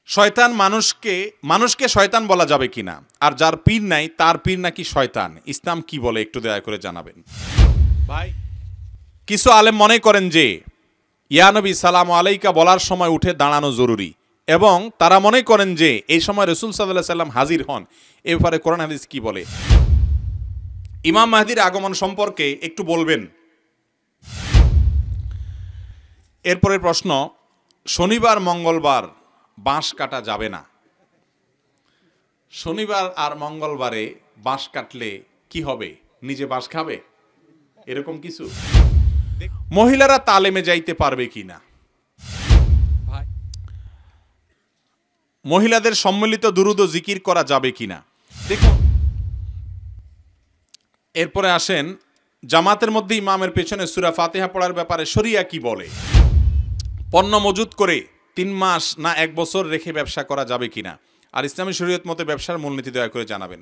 শয়তান মানুষকে শয়তান বলা যাবে কিনা, আর যার পীর নাই তার পীর নাকি শয়তান, ইসলাম কি বলে একটু দয়া করে জানাবেন ভাই। কিছু আলেম মনে করেন যে ইয়া নবী সালাম আলাইকা বলার সময় উঠে দাঁড়ানো জরুরি, এবং তারা মনে করেন যে এই সময় রাসূল সাল্লাল্লাহু আলাইহি সাল্লাম হাজির হন। এ ব্যাপারে কোরআন হাদিস কি বলে? ইমাম মাহদির আগমন সম্পর্কে একটু বলবেন। এরপরের প্রশ্ন, শনিবার মঙ্গলবার বাঁশ কাটা যাবে না। শনিবার আর মঙ্গলবারে বাঁশ কাটলে কি হবে? নিজে বাঁশ খাবে এরকম কিছু? মহিলারা তালেমে যাইতে পারবে কিনা? মহিলাদের সম্মিলিত দুরূদ ও জিকির করা যাবে কিনা? দেখুন, এরপরে আসেন জামাতের মধ্যে ইমামের পেছনে সূরা ফাতিহা পড়ার ব্যাপারে শরিয়া কি বলে? পণ্য মজুত করে 3 মাস না 1 বছর রেখে ব্যবসা করা যাবে কিনা? আর ইসলামী শরীয়ত মতে ব্যবসার মূলনীতি দয়া করে জানাবেন।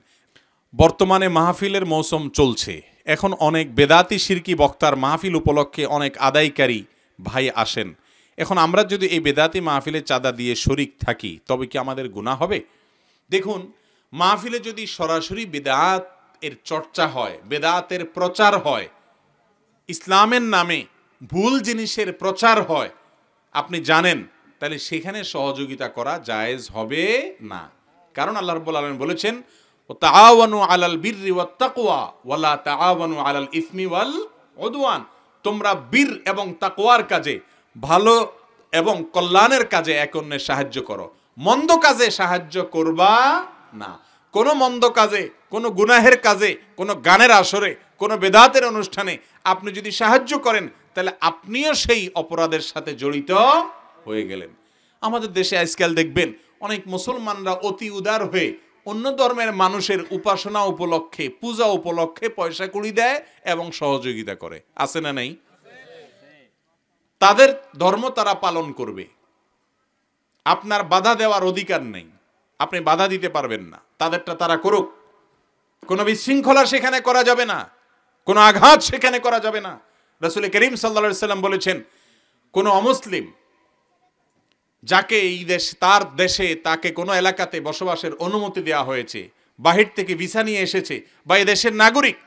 বর্তমানে মাহফিলের মৌসুম চলছে, এখন অনেক বেদাতি শিরকি বক্তার মাহফিল উপলক্ষে অনেক আদায়কারী ভাই আসেন। এখন আমরা যদি এই বেদাতি মাহফিলে চাঁদা দিয়ে শরিক থাকি তবে কি আমাদের গুনাহ হবে? দেখুন, মাহফিলে যদি সরাসরি বেদাত এর চর্চা হয়, বেদাতের প্রচার হয়, ইসলামের নামে ভুল জিনিসের প্রচার হয়, আপনি জানেন, তাহলে সেখানে সহযোগিতা করা জায়েজ হবে না। কারণ আল্লাহ রাব্বুল আলামিন বলেছেন, তাআওয়ানু আলাল বিররি ওয়াত তাকওয়া ওয়ালা তাআওয়ানু আলাল ইসমি ওয়াল উদওয়ান। তোমরা বীর এবং তাকওয়ার কাজে, ভালো এবং কল্যাণের কাজে একে অন্যের সাহায্য করো, মন্দ কাজে সাহায্য করবা না। কোনো মন্দ কাজে, কোনো গুনাহের কাজে, কোনো গানের আসরে, কোনো বেদাতের অনুষ্ঠানে আপনি যদি সাহায্য করেন তাহলে আপনিও সেই অপরাধের সাথে জড়িত হয়ে গেলেন। আমাদের দেশে আজকাল দেখবেন অনেক মুসলমানরা অতি উদার হয়ে অন্য ধর্মের মানুষের উপাসনা উপলক্ষে, পূজা উপলক্ষে পয়সা কুড়ি দেয় এবং সহযোগিতা করে। আছে না নেই? তাদের ধর্ম তারা পালন করবে, আপনার বাধা দেওয়ার অধিকার নেই, আপনি বাধা দিতে পারবেন না। তাদেরটা তারা করুক, কোনো বিশৃঙ্খলা সেখানে করা যাবে না, কোনো আঘাত সেখানে করা যাবে না। রাসূল করিম সাল্লাল্লাহু আলাইহি সাল্লাম বলেছেন, কোনো অমুসলিম যাকে এই দেশ, তার দেশে তাকে কোনো এলাকাতে বসবাসের অনুমতি দেওয়া হয়েছে, বাহির থেকে ভিসা নিয়ে এসেছে, বা এই দেশের নাগরিক,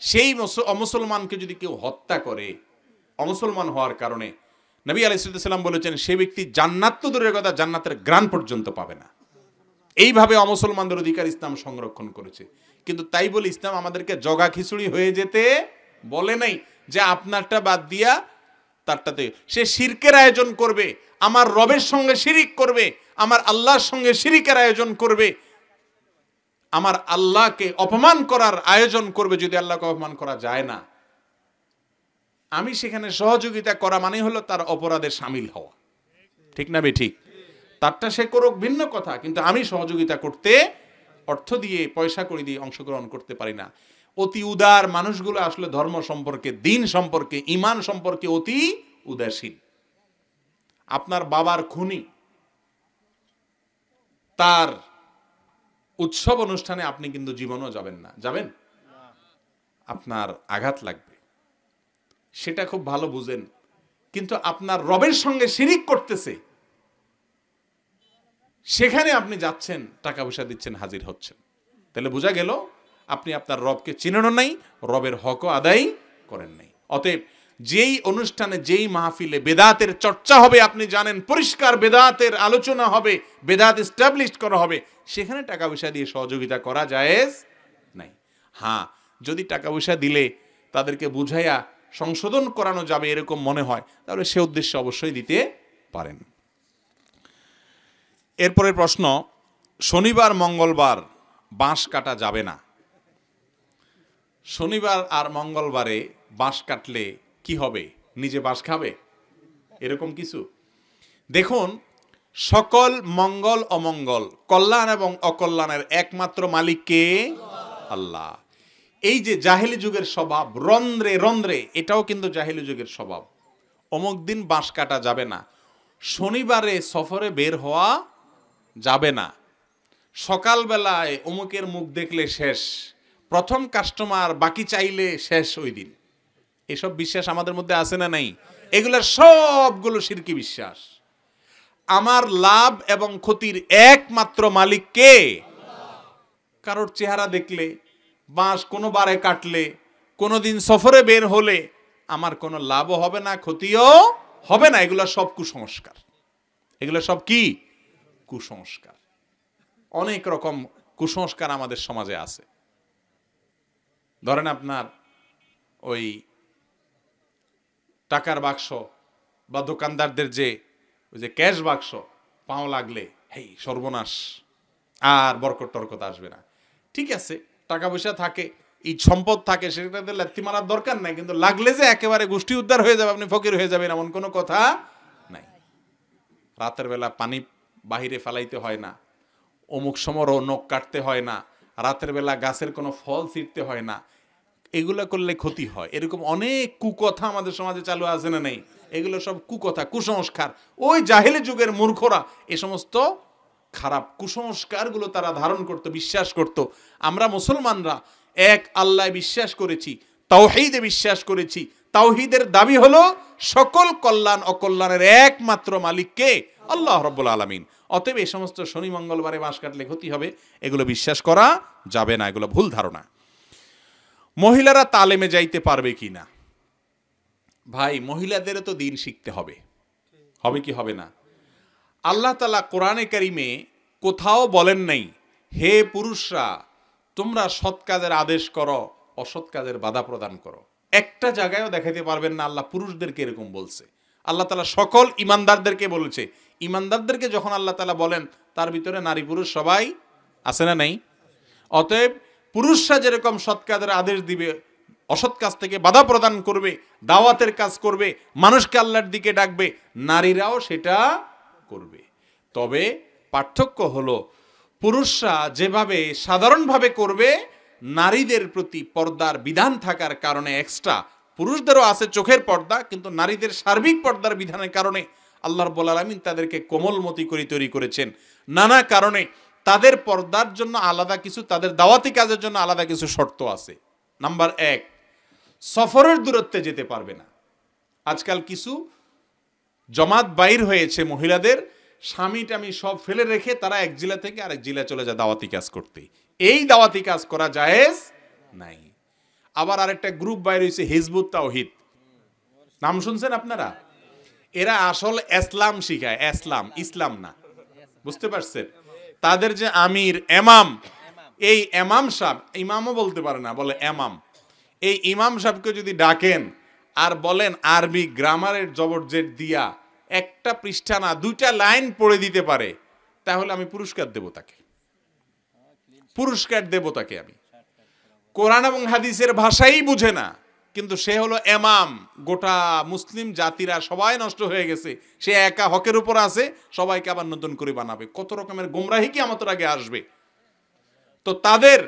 সেই অমুসলমানকে যদি কেউ হত্যা করে অমুসলমান হওয়ার কারণে, নবী আলাইহিস সালাম বলেছেন সে ব্যক্তি জান্নাত তো দূরের কথা, জান্নাতের ঘ্রাণ পর্যন্ত পাবে না। এইভাবে অমুসলমানদের অধিকার ইসলাম সংরক্ষণ করেছে। কিন্তু তাই বলে ইসলাম আমাদেরকে জগা খিচুড়ি হয়ে যেতে বলে নাই, যে আপনারটা বাদ দিয়া তারটাতে সে শিরকের আয়োজন করবে, আমার রবের সঙ্গে শিরিক করবে, আমার আল্লাহর সঙ্গে শিরিকের আয়োজন করবে, আমার আল্লাহকে অপমান করার আয়োজন করবে। যদি আল্লাহকে অপমান করা যায় না, আমি সেখানে সহযোগিতা করা মানে হলো তার অপরাধে শামিল হওয়া। ঠিক না বে ঠিক? তারটা সে করুক ভিন্ন কথা, কিন্তু আমি সহযোগিতা করতে, অর্থ দিয়ে, পয়সা করে দিয়ে অংশগ্রহণ করতে পারি না। অতি উদার মানুষগুলো আসলে ধর্ম সম্পর্কে, দিন সম্পর্কে, ঈমান সম্পর্কে অতি উদাসীন। আপনার বাবার খুনি, তার উৎসব অনুষ্ঠানে আপনি কিন্তু জীবনও যাবেন না। যাবেন? আপনার আঘাত লাগবে, সেটা খুব ভালো বুঝেন। কিন্তু আপনার রবের সঙ্গে শিরিক করতেছে, সেখানে আপনি যাচ্ছেন, টাকা পয়সা দিচ্ছেন, হাজির হচ্ছেন, তাহলে বোঝা গেল আপনি আপনার রবকে চিনেনও নাই, রবের হকও আদায় করেন নাই। অতএব যেই অনুষ্ঠানে, যেই মাহফিলে বেদাতের চর্চা হবে, আপনি জানেন পরিষ্কার বেদাতের আলোচনা হবে, বেদাত এস্টাবলিশ করা হবে, সেখানে টাকা পয়সা দিয়ে সহযোগিতা করা জায়েজ নাই। হ্যাঁ, যদি টাকা পয়সা দিলে তাদেরকে বুঝাইয়া সংশোধন করানো যাবে এরকম মনে হয়, তাহলে সে উদ্দেশ্যে অবশ্যই দিতে পারেন। এরপরের প্রশ্ন, শনিবার মঙ্গলবার বাঁশ কাটা যাবে না। শনিবার আর মঙ্গলবারে বাঁশ কাটলে কি হবে? নিজে বাঁশ খাবে এরকম কিছু? দেখুন, সকল মঙ্গল অমঙ্গল, কল্যাণ এবং অকল্যাণের একমাত্র মালিক কে? আল্লাহ। এই যে জাহেলি যুগের স্বভাব, রন্ধ্রে রন্ধ্রে, এটাও কিন্তু জাহেলি যুগের স্বভাব। অমুক দিন বাঁশ কাটা যাবে না, শনিবারে সফরে বের হওয়া যাবে না, সকালবেলায় অমুকের মুখ দেখলে শেষ, প্রথম কাস্টমার বাকি চাইলে শেষ ওই দিন। এসব বিশ্বাস আমাদের মধ্যে আছে না নাই? এগুলোর সবগুলো শিরকি বিশ্বাস। আমার লাভ এবং ক্ষতির একমাত্র মালিক কে? কারোর চেহারা দেখলে, বাঁশ কোনো বারে কাটলে, কোনোদিন সফরে বের হলে আমার কোনো লাভও হবে না, ক্ষতিও হবে না। এগুলো সব কুসংস্কার। এগুলো সব কি? কুসংস্কার। অনেক রকম কুসংস্কার আমাদের সমাজে আছে। ধরেন আপনার ওই টাকার বাক্স বা দোকানদারদের যে ওই যে ক্যাশ বাক্স, পাও লাগলে হেই সর্বনাশ, আর বরকত টরকত আসবে না। ঠিক আছে, টাকা পয়সা থাকে, এই সম্পদ থাকে, সেটাতে লাথি মারার দরকার নাই, কিন্তু লাগলে যে একেবারে গোষ্ঠী উদ্ধার হয়ে যাবে, আপনি ফকির হয়ে যাবেন, এমন কোনো কথা নাই। রাতের বেলা পানি বাহিরে ফেলাইতে হয় না, অমুক সময় নখ কাটতে হয় না, রাতের বেলা গাছের কোনো ফল ছিঁড়তে হয় না, এগুলো করলে ক্ষতি হয়। এরকম অনেক কুকথা আমাদের সমাজে চালু আছে না নেই? এগুলো সব কুকথা, কুসংস্কার। ওই জাহেলি যুগের মূর্খরা এ সমস্ত খারাপ কুসংস্কারগুলো তারা ধারণ করত, বিশ্বাস করত। আমরা মুসলমানরা এক আল্লাহ বিশ্বাস করেছি, তাওহীদে বিশ্বাস করেছি। তাওহীদের দাবি হলো সকল কল্যাণ অকল্যাণের একমাত্র মালিক কে? আল্লাহ রাব্বুল আলামিন। অতএব এই সমস্ত শনি মঙ্গলবারে বাঁশ কাটলে ক্ষতি হবে, এগুলো বিশ্বাস করা যাবে না, এগুলো ভুল ধারণা। মহিলারা তালেমে যাইতে পারবে কি না? ভাই, মহিলাদেরও তো দিন শিখতে হবে, হবে কি হবে না? আল্লাহ তাআলা কোরআনে কারিমে কোথাও বলেন নাই হে পুরুষরা তোমরা সৎ কাজের আদেশ করো, অসৎ কাজের বাধা প্রদান করো। একটা জায়গায়ও দেখাইতে পারবেন না আল্লাহ পুরুষদেরকে এরকম বলছে। আল্লাহ তাআলা সকল ইমানদারদেরকে বলেছে। ইমানদারদেরকে যখন আল্লাহ তাআলা বলেন, তার ভিতরে নারী পুরুষ সবাই আছে না নাই? অতএব পুরুষরা যেরকম সৎ কাজের আদেশ দিবে, অসৎ কাজ থেকে বাধা প্রদান করবে, দাওয়াতের কাজ করবে, মানুষকে আল্লাহর দিকে ডাকবে, নারীরাও সেটা করবে। তবে পার্থক্য হলো পুরুষরা যেভাবে সাধারণভাবে করবে, নারীদের প্রতি পর্দার বিধান থাকার কারণে এক্সট্রা পুরুষদেরও আছে চোখের পর্দা, কিন্তু নারীদের সার্বিক পর্দার বিধানের কারণে আল্লাহ রাব্বুল আলামিন তাদেরকে কোমলমতি করে তৈরি করেছেন। নানা কারণে তাদের পর্দার জন্য আলাদা কিছু, তাদের দাওয়াতি কাজের জন্য আলাদা কিছু শর্ত আছে। নাম্বার 1, সফরের দূরত্বে যেতে পারবে না। আজকাল কিছু জমাত বাইর হয়েছে মহিলাদের, স্বামী টামি সব ফেলে রেখে তারা এক জেলা থেকে আরেক জেলা চলে যায় দাওয়াতি কাজ করতে। এই দাওয়াতি কাজ করা জায়েজ নাই। আবার আরেকটা গ্রুপ বাইর হয়েছে হিজবুত তাওহীদ, নাম শুনছেন আপনারা? এরা আসল ইসলাম শিখায়, ইসলাম না, বুঝতে পারছেন? তাদের যে আমির এমাম, এই এমাম সাহেব, ইমামও বলতে পারে না, বলে এমাম। এই ইমাম সাহেবকে যদি ডাকেন আর বলেন আরবি গ্রামারের জবরজের দিয়া একটা পৃষ্ঠা না 2টা লাইন পড়ে দিতে পারে, তাহলে আমি পুরস্কার দেব তাকে, আমি। কোরআন এবং হাদিসের ভাষাই বুঝে না, কিন্তু সে হলো এমাম। গোটা মুসলিম জাতিরা সবাই নষ্ট হয়ে গেছে, সে একা হকের উপর আছে, সবাইকে আবার নতুন করে বানাবে। কত রকমের গোমরাহি কিয়ামতের আগে আসবে। তো তাদের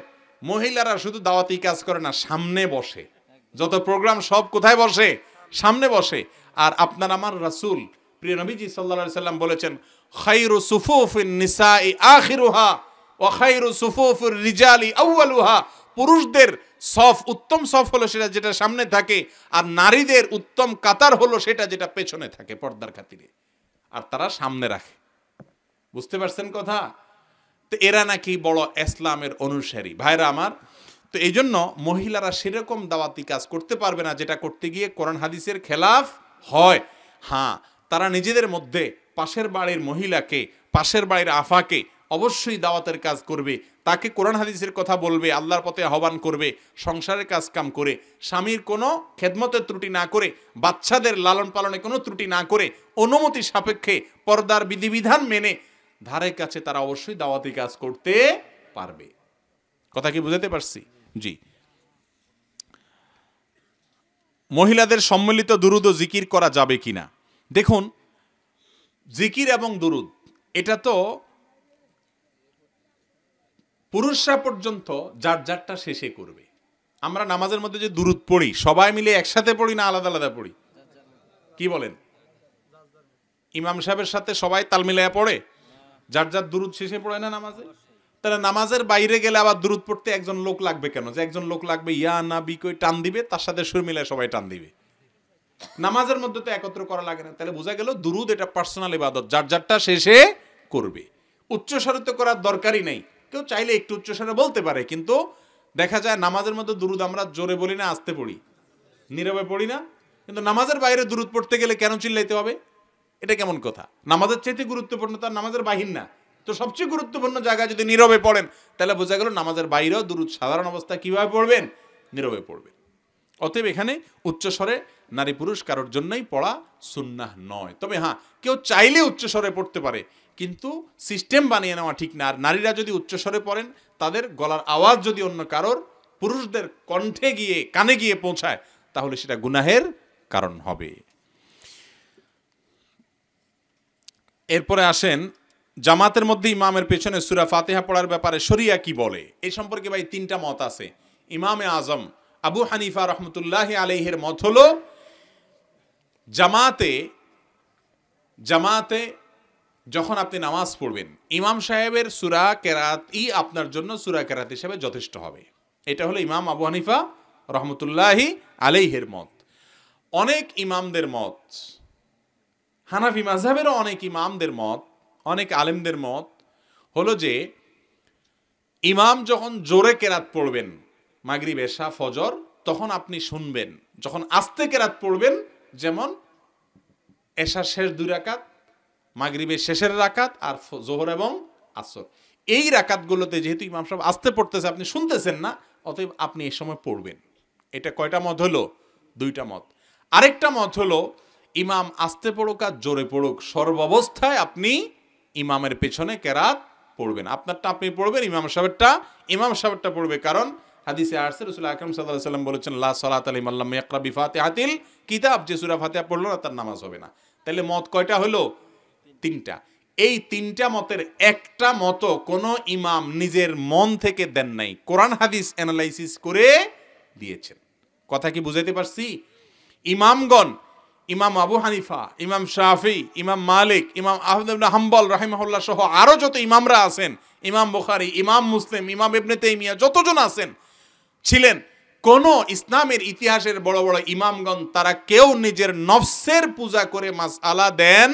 মহিলারা শুধু দাওয়াতি কাজ করে না, সামনে বসে, যত প্রোগ্রাম সব কোথায় বসে? সামনে বসে। আর আপনার আমার রাসূল প্রিয় নবীজি সাল্লাল্লাহু আলাইহি সাল্লাম বলেছেন, খায়রু সুফুফিন নিসাই আখিরুহা ওয়া খায়রু সুফুফির রিজালি আউয়ালুহা। পুরুষদের সফ, উত্তম সফ হলো সেটা যেটা সামনে থাকে, আর নারীদের উত্তম কাতার হলো সেটা যেটা পেছনে থাকে পর্দার খাতিরে, আর তারা সামনে রাখে। বুঝতে পারছেন কথা? তো এরা নাকি বড় ইসলামের অনুসারী। ভাইরা আমার, তো এই জন্য মহিলারা সেরকম দাওয়াতি কাজ করতে পারবে না যেটা করতে গিয়ে কোরআন হাদিসের খেলাফ হয়। হ্যাঁ, তারা নিজেদের মধ্যে পাশের বাড়ির মহিলাকে, পাশের বাড়ির আফাকে অবশ্যই দাওয়াতের কাজ করবে, তাকে কোরআন হাদিসের কথা বলবে, আল্লাহর পথে আহ্বান করবে, সংসারের কাজ কাম করে, স্বামীর কোনো খেদমতের ত্রুটি না করে, বাচ্চাদের লালন পালনে কোনো ত্রুটি না করে, অনুমতি সাপেক্ষে পর্দার বিধিবিধান মেনে ধারে কাছে তারা অবশ্যই দাওয়াতি কাজ করতে পারবে। কথা কি বুঝাতে পারছি? জি। মহিলাদের সম্মিলিত দুরুদ ও জিকির করা যাবে কিনা? দেখুন, জিকির এবং দুরুদ এটা তো পুরুষরা পর্যন্ত যার যারটা শেষে করবে। আমরা নামাজের মধ্যে যে দুরুদ পড়ি, সবাই মিলে একসাথে পড়ি না আলাদা আলাদা পড়ি? কি বলেন? ইমাম সাহেবের সাথে সবাই তাল মিলাইয়া পড়ে, যার যার দুরুদ শেষে পড়ে না নামাজে? তাহলে নামাজের বাইরে গেলে আবার দুরুদ পড়তে একজন লোক লাগবে কেন? যে একজন লোক লাগবে ইয়া নাবি কই টান দিবে, তার সাথে সুর মিলায় সবাই টান দিবে। নামাজের মধ্যে তো একত্র করা লাগে না, তাহলে বোঝা গেল দুরুদ এটা পার্সোনাল ইবাদত, যার যারটা শেষে করবে। উচ্চস্বরে তো করার দরকারই নেই, কেউ চাইলে একটু উচ্চস্বরে বলতে পারে, কিন্তু দেখা যায় নামাজের মধ্যে দুরুদ আমরা জোরে বলি না, আস্তে পড়ি, নীরবে পড়ি না। কিন্তু নামাজের বাইরে দুরুদ পড়তে গেলে কেন চিল্লাইতে হবে? এটা কেমন কথা? নামাজের চাইতে গুরুত্বপূর্ণ তার নামাজের বাহির না, তো সবচেয়ে গুরুত্বপূর্ণ জায়গায় যদি নীরবে পড়েন তাহলে বোঝা গেল নামাজের বাইরেও দুরুদ সাধারণ অবস্থায় কিভাবে পড়বেন? নীরবে পড়বেন। অতএব এখানে উচ্চস্বরে নারী পুরুষ কারোর জন্যই পড়া সুন্নাহ নয়। তবে হ্যাঁ, কেউ চাইলে উচ্চস্বরে পড়তে পারে, কিন্তু সিস্টেম বানিয়ে নেওয়া ঠিক না। আর নারীরা যদি উচ্চস্বরে পড়েন, তাদের গলার আওয়াজ যদি অন্য কারোর পুরুষদের কণ্ঠে গিয়ে কানে গিয়ে পৌঁছায়, তাহলে সেটা গুনাহের কারণ হবে। এরপরে আসেন, জামাতের মধ্যে ইমামের পেছনে সূরা ফাতিহা পড়ার ব্যাপারে শরিয়া কি বলে? এই সম্পর্কে ভাই তিনটা মত আছে। ইমামে আজম আবু হানিফা রহমতুল্লাহ আলাইহির মত হলো, জামাতে যখন আপনি নামাজ পড়বেন, ইমাম সাহেবের সূরা কেরাতই আপনার জন্য সূরা কেরাত হিসেবে যথেষ্ট হবে। এটা হলো ইমাম আবু হানিফা রহমতুল্লাহ আলাইহির মত। অনেক ইমামদের মত, হানাফি মাযহাবেরও অনেক ইমামদের মত, অনেক আলেমদের মত হলো যে ইমাম যখন জোরে কেরাত পড়বেন, মাগরিব এশা ফজর, তখন আপনি শুনবেন। যখন আস্তে কেরাত পড়বেন, যেমন এশার শেষ 2 রাকাত, মাগরিবের শেষের রাকাত, আর জোহর এবং আসর, এই রাকাতগুলোতে যেহেতু ইমাম সাহেব আস্তে পড়তেছে, আপনি শুনতেছেন না, অতএব আপনি এই সময় পড়বেন। এটা কয়টা মত হলো? 2টা মত। আরেকটা মত হলো, ইমাম আস্তে পড়ুক আর জোরে পড়ুক, সর্বাবস্থায় আপনি ইমামের পেছনে কেরাত পড়বেন। আপনারটা আপনি পড়বেন, ইমাম সাহেবটা পড়বে। কারণ হাদিসে আসছে, রাসূল আকরাম সাল্লাল্লাহু আলাইহি ওয়াসাল্লাম বলেছেন, লা সালাতা লিমান লাম ইয়াকরা বিফাতিহাতিল কিতাব, যে সূরা ফাতিহা পড়লো না তার নামাজ হবে না। তাহলে মত কয়টা হলো? 3টা। এই 3টা মতের একটা মত কোন ইমাম নিজের মন থেকে দেন নাই, কোরআন হাদিস অ্যানালাইসিস করে দিয়েছেন। কথা কি বুঝাইতে পারছি? ইমামগণ, ইমাম আবু হানিফা, ইমাম শাফি, ইমাম মালিক, ইমাম আহমদ ইবনে হাম্বল রাহিমাহুল্লাহ সহ আরো যত ইমামরা আছেন, ইমাম বুখারী, ইমাম মুসলিম, ইমাম ইবনে তাইমিয়া, যতজন আছেন ছিলেন, কোন ইসলামের ইতিহাসের বড় বড় ইমামগণ তারা কেউ নিজের নফসের পূজা করে মাসআলা দেন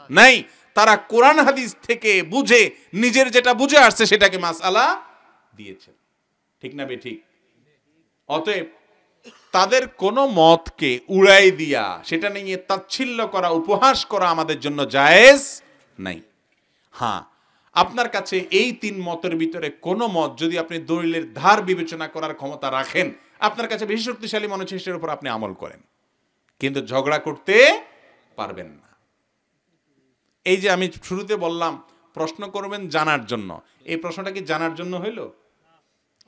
নাই। তারা কোরআন হাদিস থেকে বুঝে, নিজের যেটা বুঝে আসছে সেটাকে মাসআলা দিয়েছেন। ঠিক না বে ঠিক? অতএব তাদের কোন মতকে উড়াই দিয়া সেটা নিয়ে তাচ্ছিল্য করা, উপহাস করা আমাদের জন্য জায়েজ নাই। হ্যাঁ, আপনার কাছে এই 3 মতের ভিতরে কোন মত যদি আপনি দলিলের ধার বিবেচনা করার ক্ষমতা রাখেন, আপনার কাছে বেশি শক্তিশালী মনে হচ্ছে, সেটার উপর আপনি আমল করেন, কিন্তু ঝগড়া করতে পারবেন না। এই যে আমি শুরুতে বললাম প্রশ্ন করবেন জানার জন্য, এই প্রশ্নটা কি জানার জন্য হইল?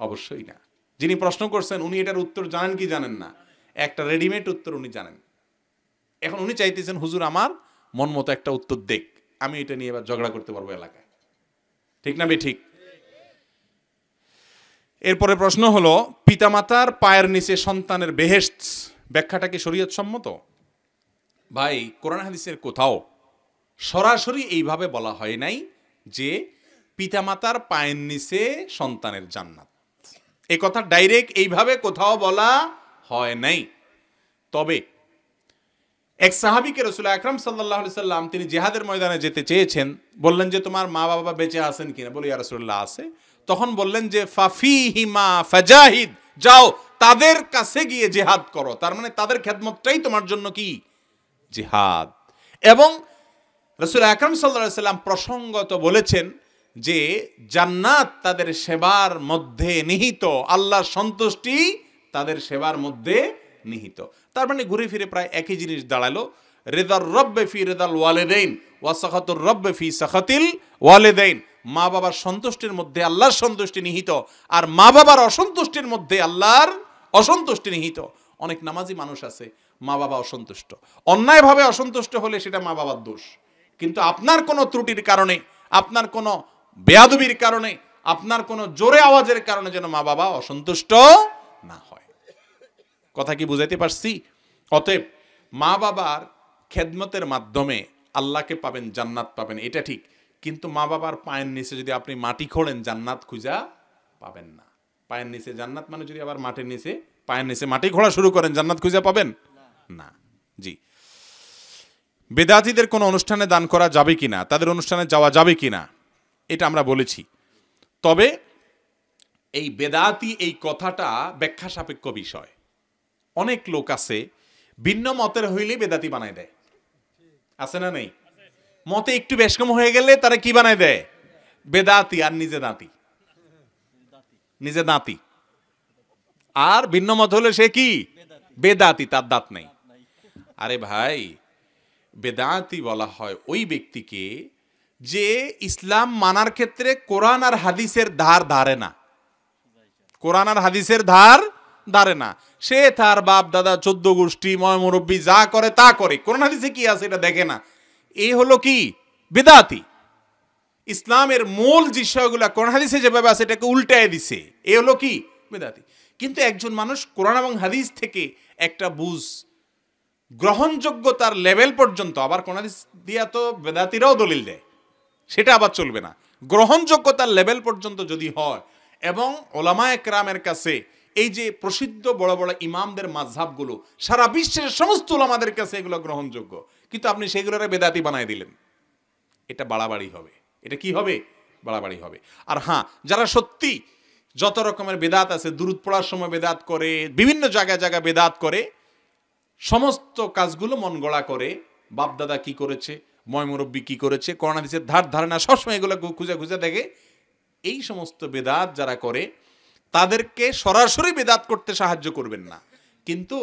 অবশ্যই না। যিনি প্রশ্ন করছেন উনি এটার উত্তর জানেন কি জানেন না? একটা রেডিমেড উত্তর উনি জানেন। এখন উনি চাইতেছেন, হুজুর আমার মন মতো একটা উত্তর দেখ, আমি এটা নিয়ে এবার ঝগড়া করতে পারবো এলাকায়। ঠিক না বে ঠিক? এরপরে প্রশ্ন হলো, পিতামাতার পায়ের নিচে সন্তানের বেহেশত, ব্যাখ্যাটা কি শরীয়ত সম্মত? ভাই, কোরআন হাদিসের কোথাও সরাসরি এইভাবে বলা হয় নাই যে পিতামাতার পায়ের নিচে সন্তানের জান্নাত। এই কথা ডাইরেক্ট এইভাবে কোথাও বলা হয় নাই। তবে এক সাহাবীকে রাসূল আকরাম সাল্লাল্লাহু আলাইহি সাল্লাম, তিনি জিহাদের ময়দানে যেতে চেয়েছেন, বললেন যে তোমার মা বাবা বেঁচে আছেন কিনা? বলে ইয়া রাসূলুল্লাহ আছে। তখন বললেন যে ফাফিহিমা ফাজাহিদ, যাও তাদের কাছে গিয়ে জিহাদ করো। তার মানে তাদের খেদমতটাই তোমার জন্য কি? জিহাদ। এবং রাসূল আকরাম সাল্লাল্লাহু আলাইহি সাল্লাম প্রসঙ্গত বলেছেন যে জান্নাত তাদের সেবার মধ্যে নিহিত, আল্লাহর সন্তুষ্টি তাদের সেবার মধ্যে নিহিত। তার মানে ঘুরে ফিরে প্রায় একই জিনিস দাঁড়ালো, রিদার রব্বে ফি রিদাল ওয়ালিদাইন ওয়া সাখাতুর রব্বে ফি সাখাতিল ওয়ালিদাইন। মা বাবার সন্তুষ্টির মধ্যে আল্লাহর সন্তুষ্টি নিহিত, আর মা বাবার অসন্তুষ্টির মধ্যে আল্লাহর অসন্তুষ্টি নিহিত। অনেক নামাজি মানুষ আছে, মা বাবা অসন্তুষ্ট, অন্যায়ভাবে অসন্তুষ্ট হলে সেটা মা বাবার দোষ, কিন্তু আপনার কোনো ত্রুটির কারণে, আপনার কোনো বেয়াদবির কারণে, আপনার কোনো জোরে আওয়াজের কারণে যেন মা বাবা অসন্তুষ্ট না হয়। কথা কি বুঝাইতে পারছি? অতএব মা বাবার খেদমতের মাধ্যমে আল্লাহকে পাবেন, জান্নাত পাবেন, এটা ঠিক, কিন্তু মা বাবার পায়ের নিচে যদি আপনি মাটি খোঁড়েন, জান্নাত খুঁজা পাবেন না। পায়ের নিচে জান্নাত মানে যদি আবার মাটির নিচে, পায়ের নিচে মাটি খোঁড়া শুরু করেন, জান্নাত খুঁজে পাবেন না। জি, বেদাতীদের কোনো অনুষ্ঠানে দান করা যাবে কিনা, তাদের অনুষ্ঠানে যাওয়া যাবে কিনা, এটা আমরা বলেছি। তবে এই বেদাতি এই কথাটা ব্যাখ্যা সাপেক্ষ বিষয়। অনেক লোক আছে ভিন্ন মতের হইলেই বেদাতি বানায় দেয়, আছে না নেই? মতে একটু বেশ কম হয়ে গেলে তারা কি বানায় দেয়? বেদাতি। আর নিজে দাঁতি, নিজে দাঁতি। আর ভিন্ন মত হলে সে কি? বেদাতি, তার দাঁত নেই। আরে ভাই, বেদাতি বলা হয় ওই ব্যক্তিকে যে ইসলাম মানার ক্ষেত্রে কোরআন আর হাদিসের ধার ধারে না, কোরআন আর হাদিসের ধার ধারে না। সে তার বাপ দাদা 14 গোষ্ঠী ময় মুরব্বী যা করে তা করে, কোরআন হাদিসে কি আছে এটা দেখে না। এই হলো কি? বেদাতি। ইসলামের মূল বিষয়গুলো কোরআন হাদিসে যেভাবে আছে এটাকে উল্টায় দিছে, এ হলো কি? বেদাতি। কিন্তু একজন মানুষ কোরআন এবং হাদিস থেকে একটা বুঝ গ্রহণযোগ্যতার লেভেল পর্যন্ত, আবার কোরআন হাদিস দিয়া তো বেদাতিরাও দলিল দেয়, সেটা আবার চলবে না। গ্রহণযোগ্যতার লেভেল পর্যন্ত যদি হয় এবং ওলামায়ে কেরামের কাছে এই যে প্রসিদ্ধ বড় বড় ইমামদের মাযহাবগুলো সারা বিশ্বের সমস্ত ওলামাদের কাছে এগুলো গ্রহণযোগ্য, কিন্তু আপনি সেগুলোরে বেদাতি বানায় দিলেন, এটা বাড়াবাড়ি হবে। এটা কি হবে? বাড়াবাড়ি হবে। আর হ্যাঁ, যারা সত্যি যত রকমের বেদাত আছে, দুরূদ পড়ার সময় বেদাত করে, বিভিন্ন জায়গায় জায়গায় বেদাত করে, সমস্ত কাজগুলো মন গড়া করে, বাপদাদা কি করেছে, ময়মুরব্বী কি করেছে, কোরআন হাদিসের ধার ধারণা সবসময় এগুলো খুঁজে খুঁজে দেখে, এই সমস্ত বেদাত যারা করে তাদেরকে সরাসরি বেদাত করতে সাহায্য করবেন না। কিন্তু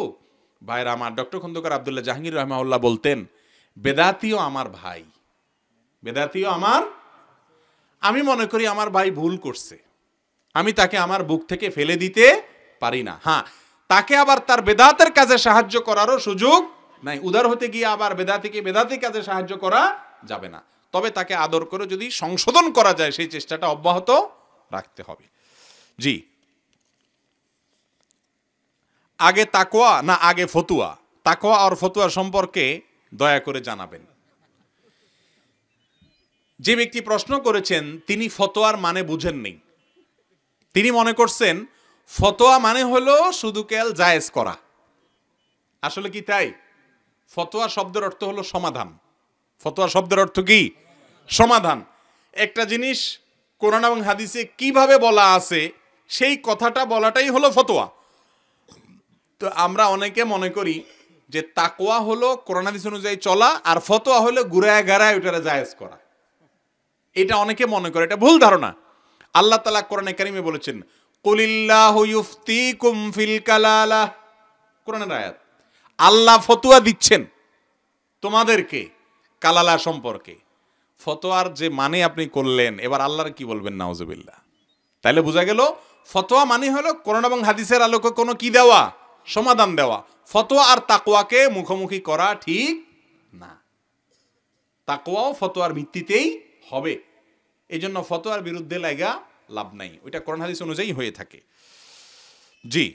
ভাইরা আমার, ডক্টর খন্দকার আব্দুল্লাহ জাহাঙ্গীর রাহমাহুল্লাহ বলতেন, বেদাতিও আমার ভাই, বেদাতিও আমার। আমি মনে করি আমার ভাই ভুল করছে, আমি তাকে আমার বুক থেকে ফেলে দিতে পারি না। হ্যাঁ, তাকে আবার তার বেদাতের কাজে সাহায্য করারও সুযোগ নাই। উদার হতে গিয়ে আবার বেদাতিকে বেদাতি কাজে সাহায্য করা যাবে না। তবে তাকে আদর করে যদি সংশোধন করা যায় সেই চেষ্টাটা অব্যাহত রাখতে হবে। জি, আগে তাকওয়া না আগে ফতুয়া? তাকওয়া আর ফতুয়া সম্পর্কে দয়া করে জানাবেন। যে ব্যক্তি প্রশ্ন করেছেন তিনি ফতোয়ার মানে বুঝেননি। তিনি মনে করছেন ফতোয়া মানে হলো শুধু কেল জায়েজ করা। আসলে কি তাই? ফতোয়া শব্দের অর্থ হলো সমাধান। ফতোয়া শব্দের অর্থ কি? সমাধান। একটা জিনিস কোরআন এবং হাদিসে কিভাবে বলা আছে সেই কথাটা বলাটাই হলো ফতোয়া। তো আমরা অনেকে মনে করি যে তাকওয়া হলো কোরআন হাদিস অনুযায়ী চলা, আর ফতোয়া হলো ঘুরায় গাড়ায় ওটারে জায়েজ করা। এটা অনেকে মনে করে, এটা ভুল ধারণা। আল্লাহ তাআলা কোরআনে কারিমে বলেছেন, কুলিল্লাহু ইউফতিকুম ফিল কালালা, কোরআনের আয়াত। আল্লাহ ফতোয়া দিচ্ছেন তোমাদেরকে কালালা সম্পর্কে। ফতোয়ার যে মানে আপনি করলেন, এবার আল্লাহর কি বলবেন? নাউজুবিল্লাহ। তাইলে বোঝা গেল ফতোয়া মানে হলো কোরআন এবং হাদিসের আলোকে কোনো কি দেওয়া? সমাধান দেওয়া। ফতোয়া আর তাকওয়াকে মুখোমুখি করা ঠিক না। তাকওয়াও ফতোয়ার ভিত্তিতেই হবে। এই জন্য ফতোয়ার বিরুদ্ধে লাগা লাভ নাই, ওইটা কোরআন হাদিস অনুযায়ী হয়ে থাকে। জি,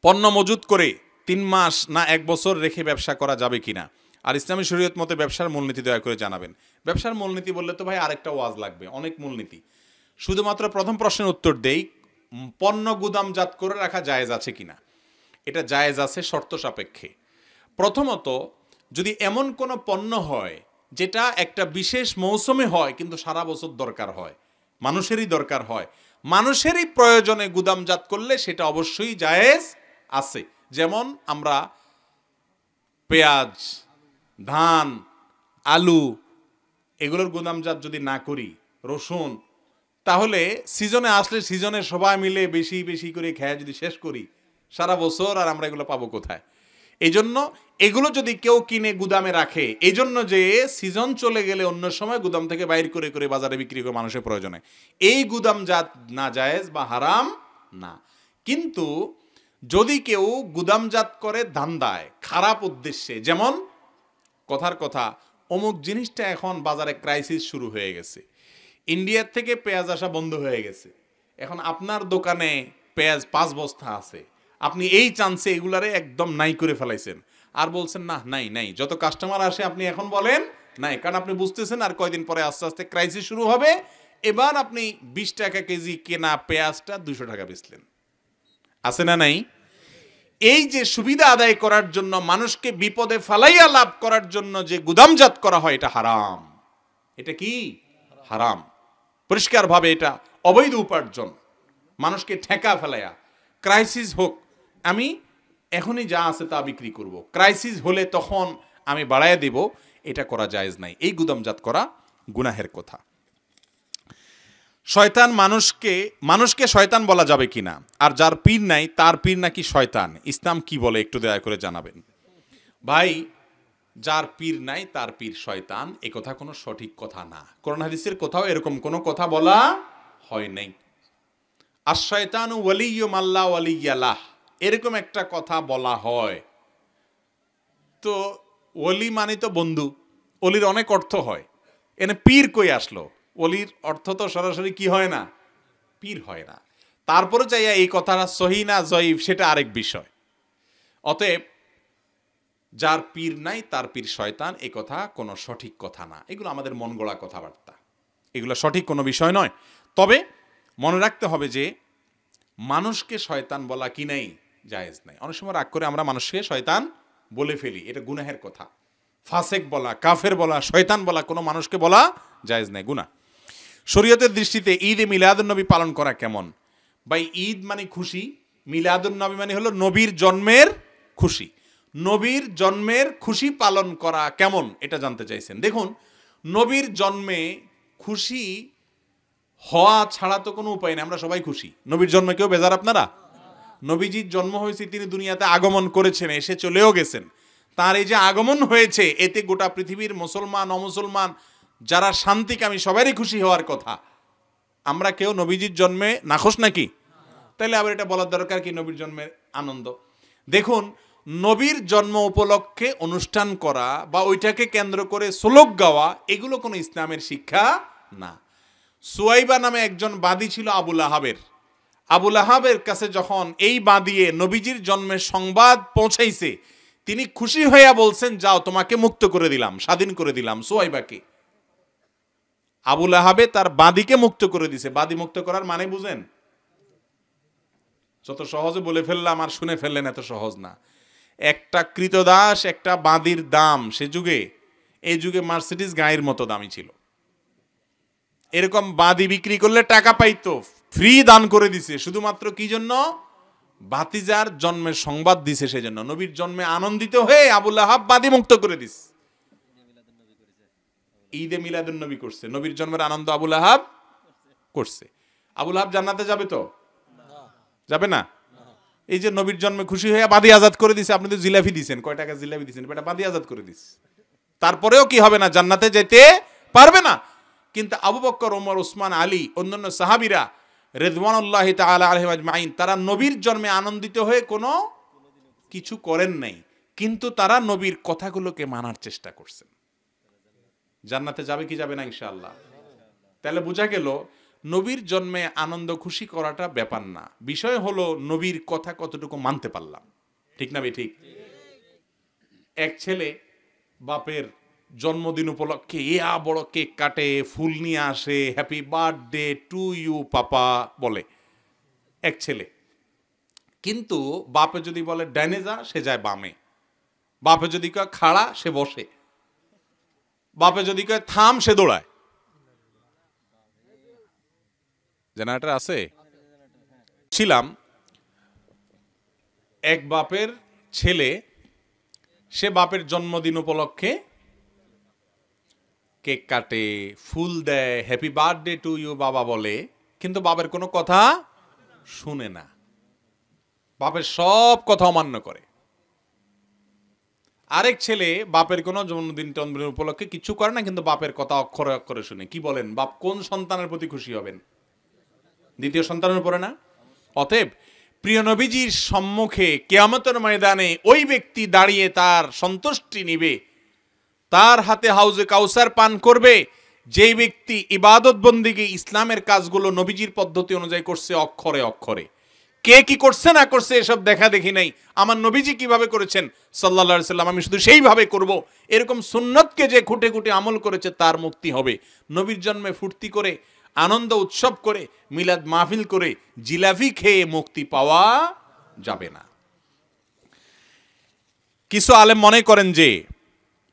পণ্য মজুত করে 3 মাস না 1 বছর রেখে ব্যবসা করা যাবে কিনা, আর ইসলামী শরীয়ত মতে ব্যবসার মূলনীতি দয়া করে জানাবেন। ব্যবসার মূলনীতি বললে তো ভাই আরেকটা ওয়াজ লাগবে, অনেক মূলনীতি। শুধুমাত্র প্রথম প্রশ্নের উত্তর দেই, পণ্য গুদামজাত করে রাখা জায়েজ আছে কিনা। এটা জায়েজ আছে শর্ত সাপেক্ষে। প্রথমত, যদি এমন কোনো পণ্য হয় যেটা একটা বিশেষ মৌসুমে হয় কিন্তু সারা বছর দরকার হয়, মানুষেরই দরকার হয়, মানুষেরই প্রয়োজনে গুদামজাত করলে সেটা অবশ্যই জায়েজ আছে। যেমন আমরা পেঁয়াজ, ধান, আলু এগুলোর গুদামজাত যদি না করি, রসুন, তাহলে সিজনে আসলে সিজনে সবাই মিলে বেশি বেশি করে খেয়ে যদি শেষ করি সারা বছর, আর আমরা এগুলো পাবো কোথায়? এই জন্য এগুলো যদি কেউ কিনে গুদামে রাখে, এই জন্য যে সিজন চলে গেলে অন্য সময় গুদাম থেকে বাইর করে করে বাজারে বিক্রি করে মানুষের প্রয়োজনে, এই গুদামজাত না জায়েজ বা হারাম না। কিন্তু যদি কেউ গুদামজাত করে ধান্দায়, খারাপ উদ্দেশ্যে, যেমন কথার কথা অমুক জিনিসটা এখন বাজারে ক্রাইসিস শুরু হয়ে গেছে, ইন্ডিয়ার থেকে পেঁয়াজ আসা বন্ধ হয়ে গেছে, এখন আপনার দোকানে পেঁয়াজ 5 বস্তা আছে, আপনি এই চান্সে এগুলারে একদম নাই করে ফেলাইছেন, আর বলছেন না নাই নাই, যত কাস্টমার আসে আপনি এখন বলেন নাই, কারণ আপনি বুঝতেছেন আর কয়দিন পরে আস্তে আস্তে ক্রাইসিস শুরু হবে। এবার আপনি 20 টাকা কেজি কেনা পেঁয়াজটা 200 টাকা বেচলেন, আছে না নাই? এই যে সুবিধা আদায় করার জন্য, মানুষকে বিপদে ফালাইয়া লাভ করার জন্য যে গুদামজাত করা হয়, এটা হারাম। এটা কি হারাম, পরিষ্কারভাবে এটা অবৈধ উপার্জন। মানুষকে ঠেকা ফেলাইয়া, ক্রাইসিস হোক আমি এখনই যা আছে তা বিক্রি করব, ক্রাইসিস হলে তখন আমি বাড়াইয়া দেব, এটা করা জায়েজ নাই। এই গুদামজাত করা গুনাহের কথা। শয়তান মানুষকে শয়তান বলা যাবে কিনা, আর যার পীর নাই তার পীর নাকি শয়তান, ইসলাম কি বলে একটু দয়া করে জানাবেন। ভাই, যার পীর নাই তার পীর শয়তান, এ কথা কোনো সঠিক কথা না। কোরআন হাদিসের কোথাও এরকম কোনো কথা বলা হয় নাই। আশ-শায়তানু ওয়ালিয়্যু মাল্লা ওয়ালিয়্যা লাহ, এরকম একটা কথা বলা হয়। তো ওলি মানে তো বন্ধু, ওলির অনেক অর্থ হয়, এনে পীর কই আসলো? ওলির অর্থ তো সরাসরি কি হয় না, পীর হয় না। তারপরে চাইয়া এই কথাটা সহি না জয়ীফ সেটা আরেক বিষয়। অতএব যার পীর নাই তার পীর শয়তান, এ কথা কোনো সঠিক কথা না। এগুলো আমাদের মন গড়া কথাবার্তা, এগুলো সঠিক কোনো বিষয় নয়। তবে মনে রাখতে হবে যে মানুষকে শয়তান বলা কি নাই, জায়েজ নাই। অনেক সময় রাগ করে আমরা মানুষকে শয়তান বলে ফেলি, এটা গুনাহের কথা। ফাসেক বলা, কাফের বলা, শয়তান বলা কোনো মানুষকে বলা জায়েজ নাই, গুনাহ। শরীয়তের দৃষ্টিতে ঈদে মিলাদুন্নবী পালন করা কেমন? ভাই, ঈদ মানে খুশি, মিলাদুন্নবী মানে হলো নবীর জন্মের খুশি। নবীর জন্মের খুশি পালন করা কেমন এটা জানতে চাইছেন। দেখুন, নবীর জন্মে খুশি হওয়া ছাড়া তো কোনো উপায় নেই। আমরা সবাই খুশি, নবীর জন্মে কেউ বেজার আপনারা? নবীজির জন্ম হয়েছে, তিনি দুনিয়াতে আগমন করেছেন, এসে চলেও গেছেন। তার এই যে আগমন হয়েছে, এতে গোটা পৃথিবীর মুসলমান অমুসলমান যারা শান্তিকামী সবারই খুশি হওয়ার কথা। আমরা কেউ নবীজির জন্মে নাখোশ নাকি? তাইলে আবার এটা বলার দরকার কি নবীর জন্মের আনন্দ? দেখুন, নবীর জন্ম উপলক্ষে অনুষ্ঠান করা বা ওইটাকে কেন্দ্র করে শ্লোক গাওয়া, এগুলো কোনো ইসলামের শিক্ষা না। সুয়াইবা নামে একজন বাদী ছিল আবু লাহাবের। আবু লাহাবের কাছে যখন এই বাদিয়ে নবীজির জন্মের সংবাদ পৌঁছাইছে, তিনি খুশি হইয়া বলছেন, যাও তোমাকে মুক্ত করে দিলাম, স্বাধীন করে দিলাম সুয়াইবাকে। আবু লাহাবে তার বাদীকে মুক্ত করে দিছে। বাদী মুক্ত করার মানে বুঝেন? যত সহজে বলে ফেললাম আর শুনে ফেললেন, এত সহজ না। একটা কৃতদাস, একটা বাদীর দাম সে যুগে, এই যুগে মার্সিডিজ গায়ের মতো দামি ছিল। এরকম বাদী বিক্রি করলে টাকা পাইতো, ফ্রি দান করে দিছে। শুধুমাত্র কি জন্য? ভাতিজার জন্মের সংবাদ দিছে, সেজন্য। নবীর জন্মে আনন্দিত হয়ে আবু লাহাব বাদী মুক্ত করে দিছে। ঈদে মিলাদুন্নবী করছে, নবীর জন্মের আনন্দ আবু লাহাব করছে। আবু লাহাব জান্নাতে যাবে তো? যাবে না। এই যে নবীর জন্মে খুশি হয়ে বাদী আজাদ করে দিছে। আপনি তো জিলাপি দিছেন, কয় টাকা জিলাপি দিছেন, এটা বাদী আজাদ করে দিছে। তারপরেও কি হবে না? জান্নাতে যেতে পারবে না। কিন্তু আবু বকর, ওমর, উসমান, আলী, অন্যান্য সাহাবীরা রিদওয়ানুল্লাহি তাআলা আলাইহিম আজমাইন, তারা নবীর জন্মে আনন্দিত হয়ে কোনো কিছু করেন নাই, কিন্তু তারা নবীর কথাগুলোকে মানার চেষ্টা করছেন। জান্নাতে যাবে কি যাবে না ইনশাআল্লাহ? তাহলে বোঝা গেল নবীর জন্মে আনন্দ খুশি করাটা ব্যাপার না, বিষয় হলো নবীর কথা কতটুকু মানতে পারলাম। ঠিক না ভাই? ঠিক। এক ছেলে বাপের জন্মদিন উপলক্ষে বড় কেক কাটে, ফুল নিয়ে আসে, happy birthday to you papa বলে এক ছেলে। কিন্তু বাপে যদি বলে ডাইনে যা, সে যায় বামে। বাপে যদি কয় খাড়া, সে বসে। বাপে যদি কয় থাম, সে দৌড়ায়। জেনারেটর আছে? ছিলাম এক বাপের ছেলে, সে বাপের জন্মদিন উপলক্ষে কেক কাটে, ফুল দেয়, হ্যাপি বার্থডে টু ইউ বাবা বলে, কিন্তু বাপের কোনো কথা শুনে না, বাপের সব কথা অমান্য করে। আরেক ছেলে বাপের কোনো জন্মদিন উপলক্ষে কিছু করে না, কিন্তু বাপের কথা অক্ষরে অক্ষরে শুনে। কি বলেন? বাপ কোন সন্তানের প্রতি খুশি হবেন? দ্বিতীয় সন্তানের উপরে না? অতএব প্রিয় নবীজির সম্মুখে কিয়ামতের ময়দানে ওই ব্যক্তি দাঁড়িয়ে তার সন্তুষ্টি নিবে, তার হাতে হাউজে কাউসার পান করবে, যেই ব্যক্তি ইবাদত বন্দিগি ইসলামের কাজগুলো নবীজির পদ্ধতি অনুযায়ী করছে অক্ষরে অক্ষরে। কে কি করছে না করছে এসব দেখা দেখি নাই, আমার নবীজি কিভাবে করেছেন সাল্লাল্লাহু আলাইহি সাল্লাম, আমি শুধু সেইভাবে করব, এরকম সুন্নতকে যে খুঁটে খুঁটে আমল করেছে তার মুক্তি হবে। নবীর জন্মে ফুর্তি করে, আনন্দ উৎসব করে, মিলাদ মাহফিল করে, জিলাপি খেয়ে মুক্তি পাওয়া যাবে না। কিছু আলেম মনে করেন যে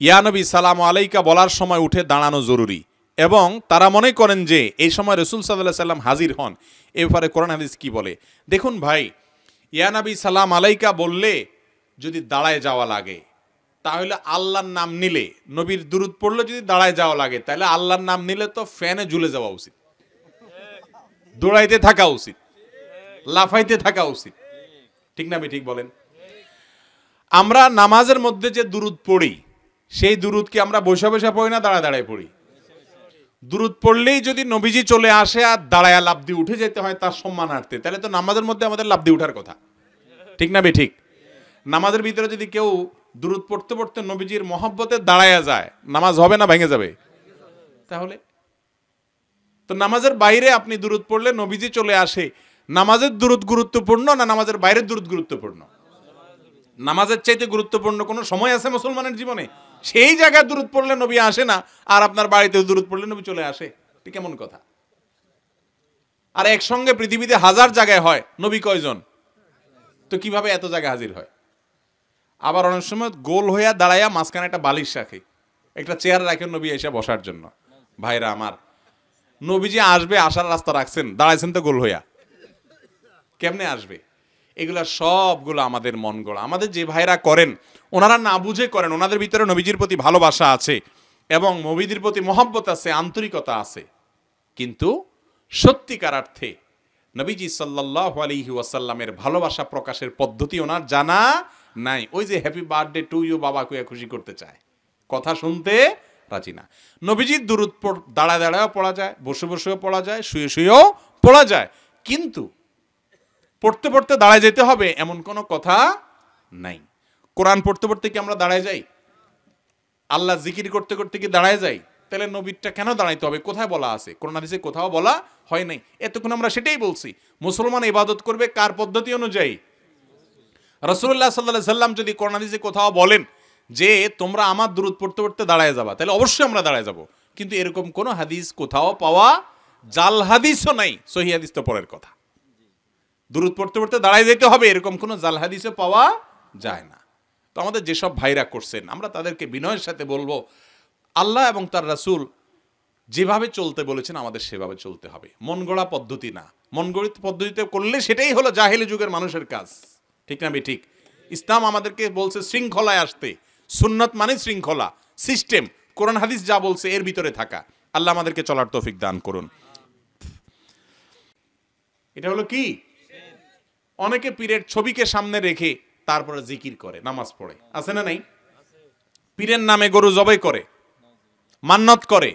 ইয়া নবী সালাম আলাইকা বলার সময় উঠে দাঁড়ানো জরুরি, এবং তারা মনে করেন যে এই সময় রাসূল সাল্লাল্লাহু আলাইহি সাল্লাম হাজির হন। এ ব্যাপারে কোরআন হাদিস কি বলে? দেখুন ভাই, ইয়া নবী সালাম আলাইকা বললে যদি দাঁড়ায় যাওয়া লাগে, তাহলে আল্লাহর নাম নিলে, নবীর দুরূদ পড়লে যদি দাঁড়ায় যাওয়া লাগে, তাহলে আল্লাহর নাম নিলে তো ফ্যানে ঝুলে যাওয়া উচিত, দৌড়াইতে থাকা উচিত, লাফাইতে থাকা উচিত। ঠিক না? ঠিক বলেন। আমরা নামাজের মধ্যে যে দুরূদ পড়ি, সেই দুরূদ কি আমরা বসে বসে পড়ি না দাঁড়ায় দাঁড়ায় পড়ি? দুরূদ পড়লেই যদি নবীজি চলে আসে আর দাঁড়ায় লাফ দিয়ে উঠে যেতে হয় তার সম্মানার্থে, তাহলে তো নামাজের মধ্যে আমাদের লাফ দিয়ে উঠার কথা। ঠিক না? ঠিক। নামাজের ভিতরে যদি কেউ দুরূদ পড়তে পড়তে নবীজির মহব্বতে দাঁড়ায়া যায়, নামাজ হবে না ভেঙে যাবে? তাহলে তো নামাজের বাইরে আপনি দুরূদ পড়লে নবীজি চলে আসে, নামাজের দুরূদ গুরুত্বপূর্ণ না নামাজের বাইরের দুরূদ গুরুত্বপূর্ণ? নামাজের চাইতে গুরুত্বপূর্ণ কোনো সময় আছে মুসলমানের জীবনে? সেই জায়গায় দুরূদ পড়লে নবী আসে না, আর আপনার বাড়িতে দুরূদ পড়লে নবী চলে আসে? ঠিক কেমন কথা? আর একসঙ্গে পৃথিবীতে হাজার জায়গায় হয়, নবী কয়জন? তো কিভাবে এত জায়গায় হাজির হয়? আবার অনেক সময় গোল হইয়া দাঁড়াইয়া মাঝখানে একটা বালিশ রাখে, একটা চেয়ার রাখে নবী এসে বসার জন্য। ভাইরা আমার, নবীজি আসবে, আসার রাস্তা রাখছেন, দাঁড়াইছেন তো গোল হইয়া, কেমনে আসবে? এগুলা সবগুলো আমাদের মন গড়া। আমাদের যে ভাইরা করেন, ওনারা না বুঝে করেন, ওনাদের ভিতরে নবীজির প্রতি ভালোবাসা আছে এবং নবীজির প্রতি মহব্বত আছে, আন্তরিকতা আছে, কিন্তু সত্যিকার অর্থে নবীজি সাল্লাল্লাহু আলাইহি ওয়াসাল্লামের ভালোবাসা প্রকাশের পদ্ধতি ওনার জানা নাই। ওই যে হ্যাপি বার্থডে টু ইউ বাবা কইয়া খুশি করতে চায়, কথা শুনতে রাজি না। নবীজির দুরূদ দাঁড়ায় দাঁড়ায়ও পড়া যায়, বসে বসেও পড়া যায়, শুয়ে শুয়েও পড়া যায়, কিন্তু পড়তে পড়তে দাঁড়ায় যেতে হবে এমন কোনো কথা নাই। কোরআন পড়তে পড়তে কি আমরা দাঁড়ায় যাই? আল্লাহ জিকির করতে করতে কি দাঁড়ায় যাই? তাহলে নবীরটা কেন দাঁড়াইতে হবে? কোথায় বলা আছে? কোরআন হাদিসে কোথাও বলা হয় নাই। এতক্ষণ আমরা সেটাই বলছি, মুসলমান ইবাদত করবে কার পদ্ধতি অনুযায়ী? রাসূলুল্লাহ সাল্লাল্লাহু আলাইহি সাল্লাম যদি কোরআন হাদিসে কোথাও বলেন যে তোমরা আমার দুরূদ পড়তে পড়তে দাঁড়ায় যাবা, তাহলে অবশ্যই আমরা দাঁড়ায় যাব। কিন্তু এরকম কোনো হাদিস কোথাও পাওয়া, জাল হাদিসও নাই, সহিহ হাদিস তো পরের কথা। দুরূদ পড়তে পড়তে দাঁড়ায় যেতে হবে এরকম কোনো জাল হাদিসও পাওয়া যায় না। তো আমাদের যেসব ভাইরা করছেন, আমরা তাদেরকে বিনয়ের সাথে বলবো, আল্লাহ এবং তার রাসূল যেভাবে চলতে বলেছেন আমাদের সেভাবে চলতে হবে, মন গড়া পদ্ধতি না। মন গড়িত পদ্ধতিতে করলে সেটাই হলো জাহেলি যুগের মানুষের কাজ। ঠিক না? ঠিক। ইসলাম আমাদেরকে বলছে শৃঙ্খলায় আসতে, সুন্নত মানে শৃঙ্খলা, সিস্টেম, কোরআন হাদিস যা বলছে এর ভিতরে থাকা। আল্লাহ আমাদেরকে চলার তৌফিক দান করুন। এটা হলো কি? অনেকে পীরের ছবিকে সামনে রেখে তারপরে জিকির করে, নামাজ পড়ে, আছে না নাই? পীরের নামে গরু জবাই করে, মান্নত করে,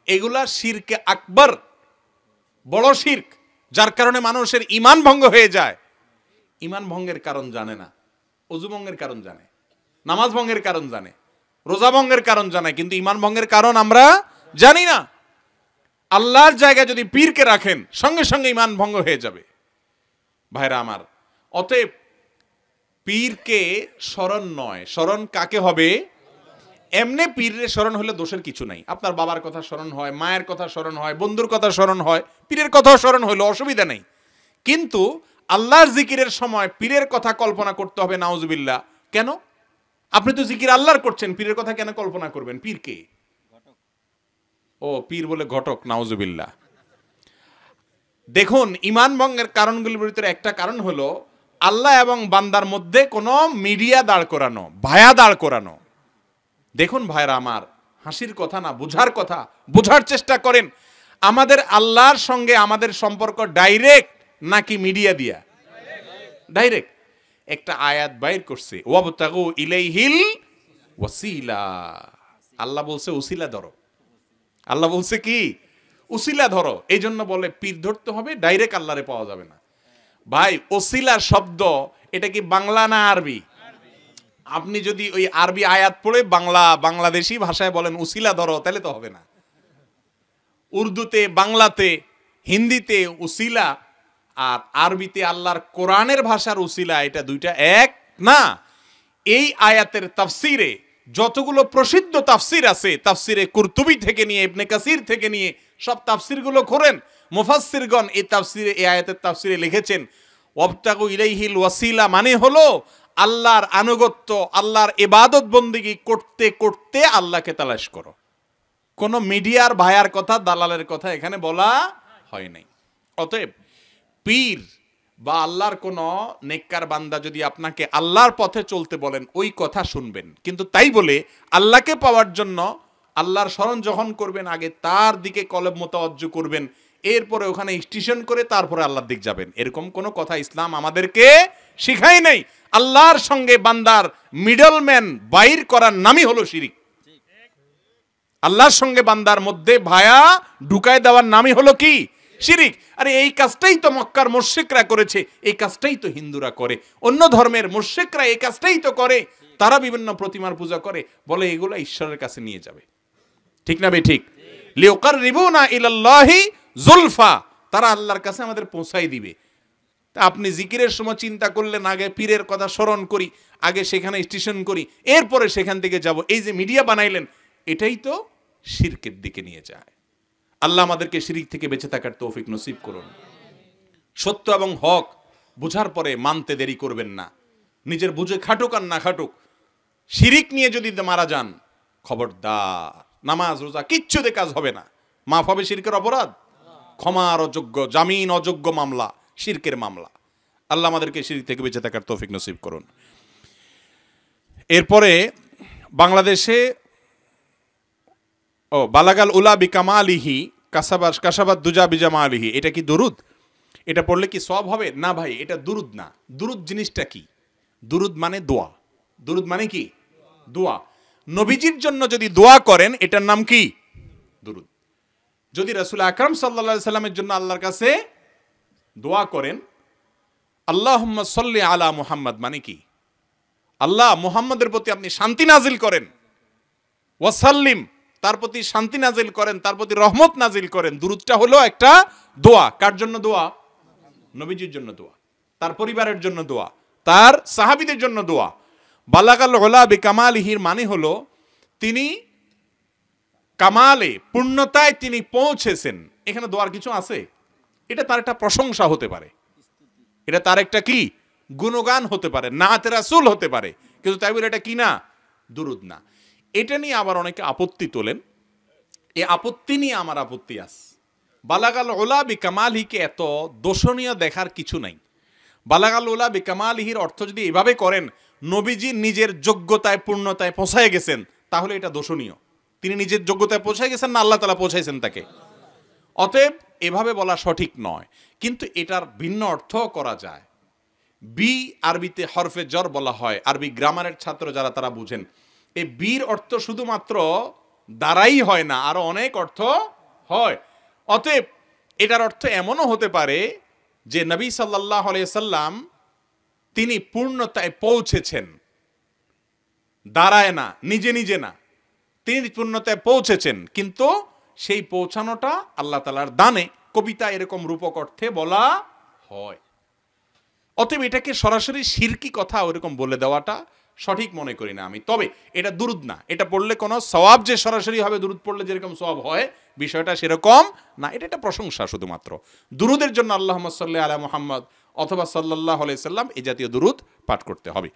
এগুলা শিরকে আকবার, বড় শিরক, যার কারণে মানুষের ঈমান ভঙ্গ হয়ে যায়। ঈমান ভঙ্গের কারণ জানে না, ওযু ভঙ্গের কারণ জানে, নামাজ ভঙ্গের কারণ জানে, রোজা ভঙ্গের কারণ জানে, কিন্তু ঈমান ভঙ্গের কারণ আমরা জানি না। আল্লাহর জায়গায় যদি পীরকে রাখেন, সঙ্গে সঙ্গে ঈমান ভঙ্গ হয়ে যাবে। ভাইরা আমার, অতএব পীরকে স্মরণ নয়, স্মরণ কাকে হবে? এমনি পীরের স্মরণ হলে দোষের কিছু নাই। আপনার বাবার কথা স্মরণ হয়, মায়ের কথা স্মরণ হয়, বন্ধুর কথা স্মরণ হয়, পীরের কথাও স্মরণ হইলো, অসুবিধা নেই। কিন্তু আল্লাহর জিকিরের সময় পীরের কথা কল্পনা করতে হবে, নাউজুবিল্লাহ। কেন? আপনি তো জিকির আল্লাহর করছেন, পীরের কথা কেন কল্পনা করবেন? পীর কে? ও পীর বলে ঘটক, নাউজুবিল্লাহ। দেখুন, ঈমান ভঙ্গের কারণগুলির ভিতরে একটা কারণ হলো আল্লাহ এবং বান্দার মধ্যে কোনো মিডিয়া দাঁড় করানো, ভায়া দাঁড় করানো। দেখুন ভাইরা আমার, হাসির কথা না, বোঝার কথা, বোঝার চেষ্টা করেন। আমাদের আল্লাহর সঙ্গে আমাদের সম্পর্ক ডাইরেক্ট নাকি মিডিয়া দিয়া? ডাইরেক্ট। একটা আয়াত বাইর করছে, ওয়াবতাগু ইলাইহিল ওয়াসিলা। আল্লাহ বলছে উসিলা ধরো। আল্লাহ বলছে কি? উসিলা ধরো। এই জন্য বলে পীর ধরতে হবে, ডাইরেক্ট আল্লাহরে পাওয়া যাবে না। ভাই, ওসিলা শব্দ এটা কি বাংলা না আরবি? আপনি যদি ওই আরবি আয়াত পড়ে বাংলাদেশি ভাষায় বলেন উসিলা ধরো, তাহলে তো হবে না। উর্দুতে, বাংলাতে, হিন্দিতে উসিলা আর আরবিতে আল্লাহর কোরআনের ভাষার উসিলা, এটা দুইটা এক না। এই আয়াতের তাফসিরে যতগুলো প্রসিদ্ধ তাফসির আছে, তাফসিরে কুরতুবী থেকে নিয়ে ইবনে কাসির থেকে নিয়ে সব তাফসিরগুলো করেন, মুফাসসিরগণ এই তাফসিরে, এই আয়াতের তাফসিরে লিখেছেন ওয়াবতাগু ইলাইহিল ওয়াসিলা মানে হলো আল্লাহর আনুগত্য, আল্লাহর ইবাদত বন্দেগী করতে করতে আল্লাহকে তালাশ করো। কোনো মিডিয়ার ভায়ার কথা, দালালের কথা এখানে বলা হয় নাই। অতএব পীর বা আল্লাহর কোন নেককার বান্দা যদি আপনাকে আল্লাহর পথে চলতে বলেন, ওই কথা শুনবেন। কিন্তু তাই বলে আল্লাহকে পাওয়ার জন্য আল্লাহর স্মরণ যখন করবেন, আগে তার দিকে কলব মোতাওয়াজ্জু করবেন, এরপরে ওখানে স্টেশন করে তারপরে আল্লাহর দিক যাবেন, এরকম কোনো কথা ইসলাম আমাদেরকে শিখায় নাই। আল্লাহর সঙ্গে বান্দার মিডলম্যান বাইর করার নামই হলো শিরিক। আল্লাহর সঙ্গে বান্দার মধ্যে ভায়া ঢুকায় দেওয়ার নামই হলো কি? শিরিক। আরে এই কাজটাই তো মক্কার মুশরিকরা করেছে, এই কাজটাই তো হিন্দুরা করে, অন্য ধর্মের মুশরিকরা এই কাজটাই তো করে। তারা বিভিন্ন প্রতিমার পূজা করে, বলে এগুলো ঈশ্বরের কাছে নিয়ে যাবে। ঠিক না বে ঠিক? লিউকাররিবুনা ইলাল্লাহি যুলফা, তারা আল্লাহর কাছে আমাদের পৌঁছাই দিবে। তা আপনি জিকিরের সময় চিন্তা করলেন, আগে পীরের কথা স্মরণ করি, আগে সেখানে স্টেশন করি, এরপরে সেখান থেকে যাব, এই যে মিডিয়া বানাইলেন, এটাই তো শিরকের দিকে নিয়ে যায়। আল্লাহ আমাদেরকে শিরিক থেকে বেঁচে থাকার তৌফিক নসিব করুন। সত্য এবং হক বুঝার পরে মানতে দেরি করবেন না। নিজের বুঝে খাটুক আর না খাটুক, শিরিক নিয়ে যদি মারা যান, খবরদার, নামাজ রোজা কিচ্ছুতে কাজ হবে না। মাফ হবে শিরকের অপরাধ? ক্ষমার অযোগ্য, জামিন অযোগ্য মামলা শিরকের মামলা। আল্লাহ আমাদেরকে শিরিক থেকে বেঁচে থাকার তৌফিক নসিব করুন। এরপরে বাংলাদেশে বালাগাল উলা বিকামালিহি কাসাবাত দুজা বিজামালিহি, এটা কি দুরুদ? এটা পড়লে কি সওয়াব হবে? না ভাই, এটা দুরুদ না। দুরুদ জিনিসটা কি? দুরুদ মানে দোয়া। দুরুদ মানে কি? দোয়া। নবীজির জন্য যদি দোয়া করেন, এটার নাম কি? দুরুদ। যদি রাসূল আকরাম সাল্লাল্লাহু আলাইহি সাল্লামের জন্য আল্লাহর কাছে দোয়া করেন, আল্লাহুম্মা সাল্লি আলা মুহাম্মদ মানে কি? আল্লাহ মুহাম্মদের প্রতি আপনি শান্তি নাজিল করেন, ওয়াসাল্লিম, তার প্রতি শান্তি নাজিল করেন, তার প্রতি রহমত নাজিল করেন। দুরুদটা হলো একটা দোয়া। কার জন্য দোয়া? নবীজির জন্য দোয়া, তার পরিবারের জন্য দোয়া, তার সাহাবীদের জন্য দোয়া। বালাগাল উলা বিকামালিহির মানে হলো তিনি কামালে, পূর্ণতায় তিনি পৌঁছেছেন। এখানে দোয়ার কিছু আছে? এটা তার একটা প্রশংসা হতে পারে, এটা তার একটা কি গুণগান হতে পারে, নাতে রাসূল হতে পারে, কিন্তু তাই বলে এটা কি না? দুরুদ না। এটা নিয়ে আবার অনেকে আপত্তি তোলেন। এই আপত্তি নিয়ে আমার আপত্তি আছে। বালাগাল উলা বিকামালিহিকে এত দোষণীয় দেখার কিছু নাই। বালাগাল উলা বিকামালিহির অর্থ যদি এভাবে করেন, নবীজি নিজের যোগ্যতায় পূর্ণতায় পৌঁছায় গেছেন, তাহলে এটা দোষণীয়। তিনি নিজের যোগ্যতায় পৌঁছায় গেছেন না আল্লাহ তাআলা পৌঁছাইছেন তাকে? অতএব এভাবে বলা সঠিক নয়, কিন্তু এটার ভিন্ন অর্থ করা যায়। বি আরবিতে হরফে জর বলা হয়, আরবি গ্রামারের ছাত্র যারা তারা বুঝেন। এই বীর অর্থ শুধুমাত্র দ্বারাই হয় না, আরো অনেক অর্থ হয়। অতএব এটার অর্থ এমনও হতে পারে যে নবী সাল্লাল্লাহু আলাইহি সাল্লাম তিনি পূর্ণতায় পৌঁছেছেন, দাঁড়ায় না, নিজে নিজে না, তিনি পূর্ণতায় পৌঁছেছেন, কিন্তু সেই পৌঁছানোটা আল্লাহ তাআলার দানে। কবিতা এরকম রূপক অর্থে বলা হয়। অতএব এটাকে সরাসরি শিরকি কথা ওরকম বলে দেওয়াটা সঠিক মনে করি না আমি। তবে এটা দুরুদ না, এটা পড়লে কোনো সওয়াব যে সরাসরি হবে দুরুদ পড়লে যেরকম সওয়াব হয়, বিষয়টা সেরকম না। এটা একটা প্রশংসা শুধুমাত্র। দুরুদের জন্য আল্লাহুম্মা সাল্লি আলা মুহাম্মদ অথবা সাল্লাল্লাহু আলাইহি সাল্লাম এই জাতীয় দুরুদ পাঠ করতে হবে।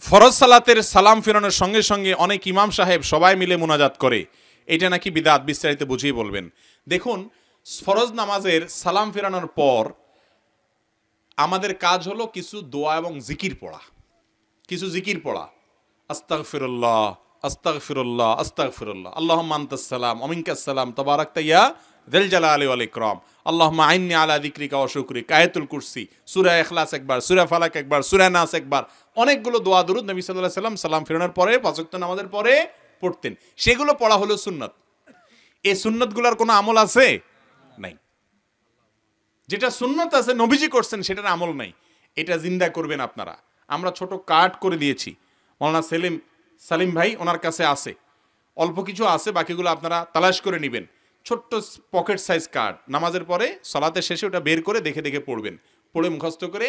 ফরজ সালাতের সালাম ফেরানোর সঙ্গে সঙ্গে অনেক ইমাম সাহেব সবাই মিলে মুনাজাত করে, এটা নাকি বিদআত, বিস্তারিত বুঝিয়ে বলবেন। দেখুন, ফরজ নামাজের সালাম ফেরানোর পর আমাদের কাজ হলো কিছু দোয়া এবং জিকির পড়া, কিছু জিকির পড়া। আস্তাগফিরুল্লাহ, আস্তাগফিরুল্লাহ, আস্তাগফিরুল্লাহ, আল্লাহুম্মা আনতাস সালাম ওয়া মিনকাস সালাম, তাবারাকতা ইয়া যিল জালালি ওয়াল ইকরাম, আল্লাহুম্মা আইন্নি আলা যিকরিকা ওয়া শুকরিকা, আয়াতুল কুরসি, সূরা ইখলাস একবার, সূরা ফালাক একবার, সূরা নাস একবার, অনেকগুলো দোয়া দরুদ নবী সাল্লাল্লাহু আলাইহি সাল্লাম সালাম ফেরানোর পরে পাঁচ ওয়াক্ত নামাজের পরে পড়তেন। সেগুলো পড়া হলো সুন্নাত। এই সুন্নাতগুলোর কোনো আমল আছে? নাই। যেটা সুন্নাত আছে নবীজি করছেন সেটার আমল নাই, এটা জিন্দা করবেন আপনারা। আমরা ছোট কার্ড করে দিয়েছি, মাওলানা সালিম ভাই ওনার কাছে আছে, অল্প কিছু আছে, বাকিগুলো আপনারা তালাশ করে নেবেন। ছোট্ট পকেট সাইজ কার্ড, নামাজের পরে সালাতের শেষে ওটা বের করে দেখে দেখে পড়বেন, পড়ে মুখস্থ করে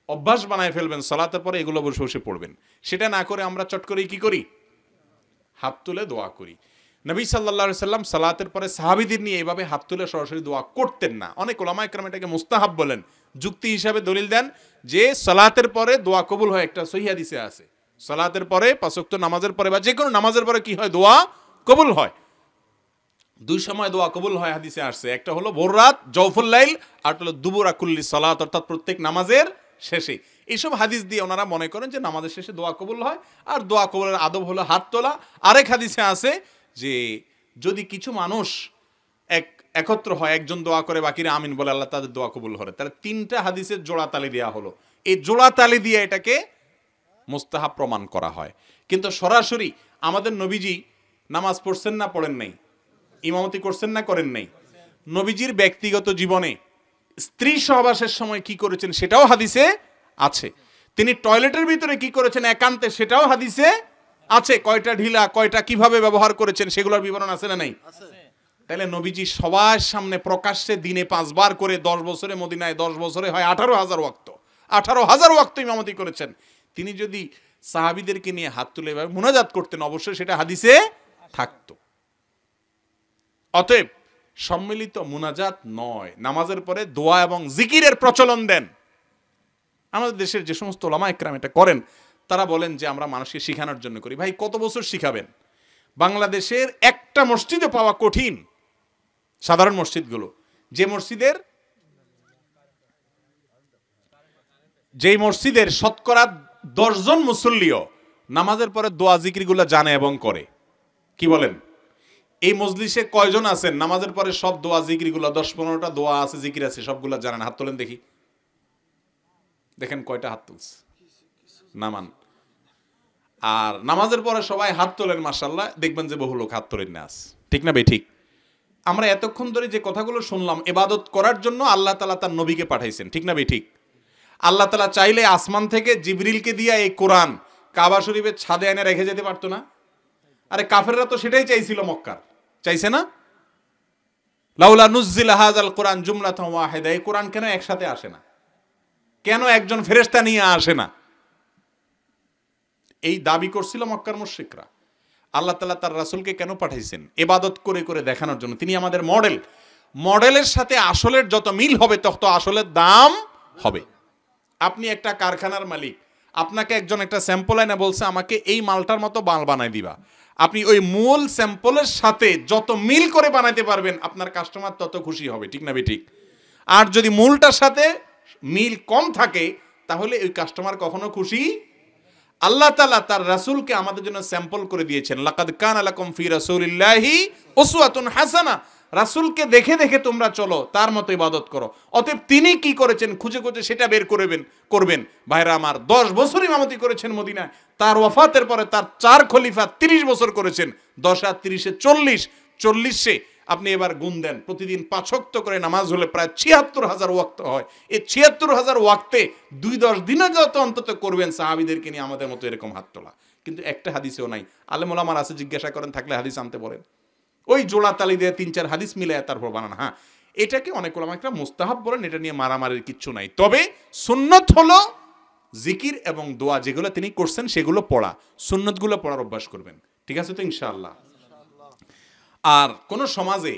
অভ্যাস বানায় ফেলবেন, সালাতের পরে এগুলো বসে বসে পড়বেন। সেটা না করে আমরা চট করেই কি করি? হাত তুলে দোয়া করি। নবী সাল্লাল্লাহু আলাইহি সাল্লাম সালাতের পরে সাহাবীদের নিয়ে এইভাবে হাত তুলে সরাসরি দোয়া করতেন না। অনেক উলামায়ে কেরাম এটাকে মুস্তাহাব বলেন, যুক্তি হিসাবে দলিল দেন যে সালাতের পরে দোয়া কবুল হয়। একটা সহিহ হাদিসে আছে সালাতের পরে, পাঁচ ওয়াক্ত নামাজের পরে বা যে কোনো নামাজের পরে কি হয়, দোয়া কবুল হয়। দুই সময় দোয়া কবুল হয় হাদিসে আসছে, একটা হলো ভোর রাত জওফুল লাইল, আর হলো দুবুরা কুল্লি সালাত, অর্থাৎ প্রত্যেক নামাজের শেষে। এইসব হাদিস দিয়ে ওনারা মনে করেন যে নামাজের শেষে দোয়া কবুল হয়, আর দোয়া কবুলের আদব হলো হাত তোলা। আরেক হাদিসে আছে যে যদি কিছু মানুষ একত্র হয়, একজন দোয়া করে বাকিরা আমিন বলে, আল্লাহ তাদের দোয়া কবুল করে। তাহলে তিনটা হাদিসের জোড়া তালি দেওয়া হলো, এই জোড়া তালি দিয়ে এটাকে মুস্তাহাব প্রমাণ করা হয়। কিন্তু সরাসরি আমাদের নবীজি নামাজ পড়ছেন না পড়েন নাই, ইমামতি করছেন না করেন নাই, নবীজির ব্যক্তিগত জীবনে স্ত্রী সহবাসের সময় কি করেছেন সেটাও হাদিসে আছে। তিনি টয়লেটের ভিতরে কি করেছেন একান্তে সেটাও হাদিসে আছে। কয়টা ঢিলা, কয়টা কিভাবে ব্যবহার করেছেন সেগুলোর বিবরণ আছে না নাই? তাহলে নবীজি সবার সামনে প্রকাশ্যে দিনে 5 বার করে 10 বছরে মদিনায় 10 বছরে হয় 18,000 ওয়াক্ত, 18,000 ওয়াক্ত ইমামতি করেছেন। তিনি যদি সাহাবীদেরকে নিয়ে হাত তুলে এভাবে মুনাজাত করতেন, অবশ্যই সেটা হাদিসে থাকতো। অতএব সম্মিলিত মুনাজাত নয়, নামাজের পরে দোয়া এবং জিকিরের প্রচলন দেন। আমাদের দেশের যে সমস্ত উলামায়ে কেরাম এটা করেন, তারা বলেন যে আমরা মানুষকে শিখানোর জন্য করি। ভাই কত বছর শিখাবেন? বাংলাদেশের একটা মসজিদে পাওয়া কঠিন, সাধারণ মসজিদগুলো, যেই মসজিদের শতকরা 10 জন মুসল্লিও নামাজের পরে দোয়া জিকিরগুলো জানে এবং করে। কি বলেন? এই মজলিসে কয়জন আছেন নামাজের পরে সব দোয়া জিকিরগুলো, 10-15টা দোয়া আছে, জিকির আছে, সবগুলা জানেন? হাত তোলেন দেখি, দেখেন কয়টা হাত তুলছে, নামান। আর নামাজের পরে সবাই হাত তোলেন মাশাআল্লাহ, দেখবেন যে বহু লোক হাত তোলেন না। ঠিক না বে ঠিক? আমরা এতক্ষণ ধরে যে কথাগুলো শুনলাম, ইবাদত করার জন্য আল্লাহ তাআলা তার নবীকে পাঠাইছেন। ঠিক না বে ঠিক? আল্লাহ তাআলা চাইলে আসমান থেকে জিবরিলকে দিয়ে এই কোরআন কাবা শরীফের ছাদে এনে রেখে যেতে পারতো না? আরে কাফেররা তো সেটাই চাইছিল, মক্কার চাইছে না? লাউলা নুজ্জিলা হাযাল কোরআন জুমলাতান ওয়াহিদা, এই কোরআন কেন একসাথে আসে না? কেন একজন ফেরেশতা নিয়ে আসে না? এই দাবি করছিল মক্কার মুশরিকরা। আল্লাহ তাআলা তার রাসূলকে কেন পাঠাইছেন? ইবাদত করে করে দেখানোর জন্য। তিনি আমাদের মডেল। মডেলের সাথে আসলের যত মিল হবে তত আসলের দাম হবে। আপনি একটা কারখানার মালিক, আপনাকে একজন একটা স্যাম্পল এনে বলছে আমাকে এই মালটার মতো মাল বানাই দিবা। আপনি ওই মূল স্যাম্পলের সাথে যত মিল করে বানাইতে পারবেন আপনার কাস্টমার তত খুশি হবে। ঠিক না বে ঠিক? আর যদি মূলটার সাথে মিল কম থাকে তাহলে ওই কাস্টমার কখনো খুশি। আল্লাহ তাআলা তার রাসূলকে আমাদের জন্য স্যাম্পল করে দিয়েছেন, লাকাদ কানা লাকুম ফি রাসূলিল্লাহি উসওয়াতুন হাসানাহ। রাসূলকে দেখে দেখে তোমরা চলো, তার মতো ইবাদত করো। অতএব তিনি কি করেছেন খুঁজে খুঁজে সেটা বের করবেন। ভাইরা আমার, 10 বছর ইমামতি করেছেন মদিনায়। তার ওয়াফাতের পরে তার 4 খলিফা 30 বছর করেছেন। 10 আর 30 40, 40 আপনি এবার গুণ দেন। প্রতিদিন 5 ওয়াক্ত করে নামাজ হলে প্রায় 76,000 ওয়াক্ত হয়। এই 76,000 ওয়াক্তে 2-10 দিনে যত অন্তত করবেন সাহাবীদেরকে নিয়ে আমাদের মতো এরকম হাত তোলা। কিন্তু একটা হাদিসেও নাই। আলেম ওলামার আছে, জিজ্ঞাসা করেন, থাকলে হাদিস আনতে বলেন। ওই জোড়া তালি দিয়ে 3-4 হাদিস মিলে তারপর বানান। হ্যাঁ, এটাকে অনেক ওলামা একটা মুস্তাহাব বলেন, এটা নিয়ে মারামারির কিচ্ছু নাই। তবে সুন্নত হলো জিকির এবং দোয়া যেগুলো তিনি করছেন সেগুলো পড়া, সুন্নতগুলো পড়ার অভ্যাস করবেন। ঠিক আছে তো ইনশাআল্লাহ? আর কোন সমাজে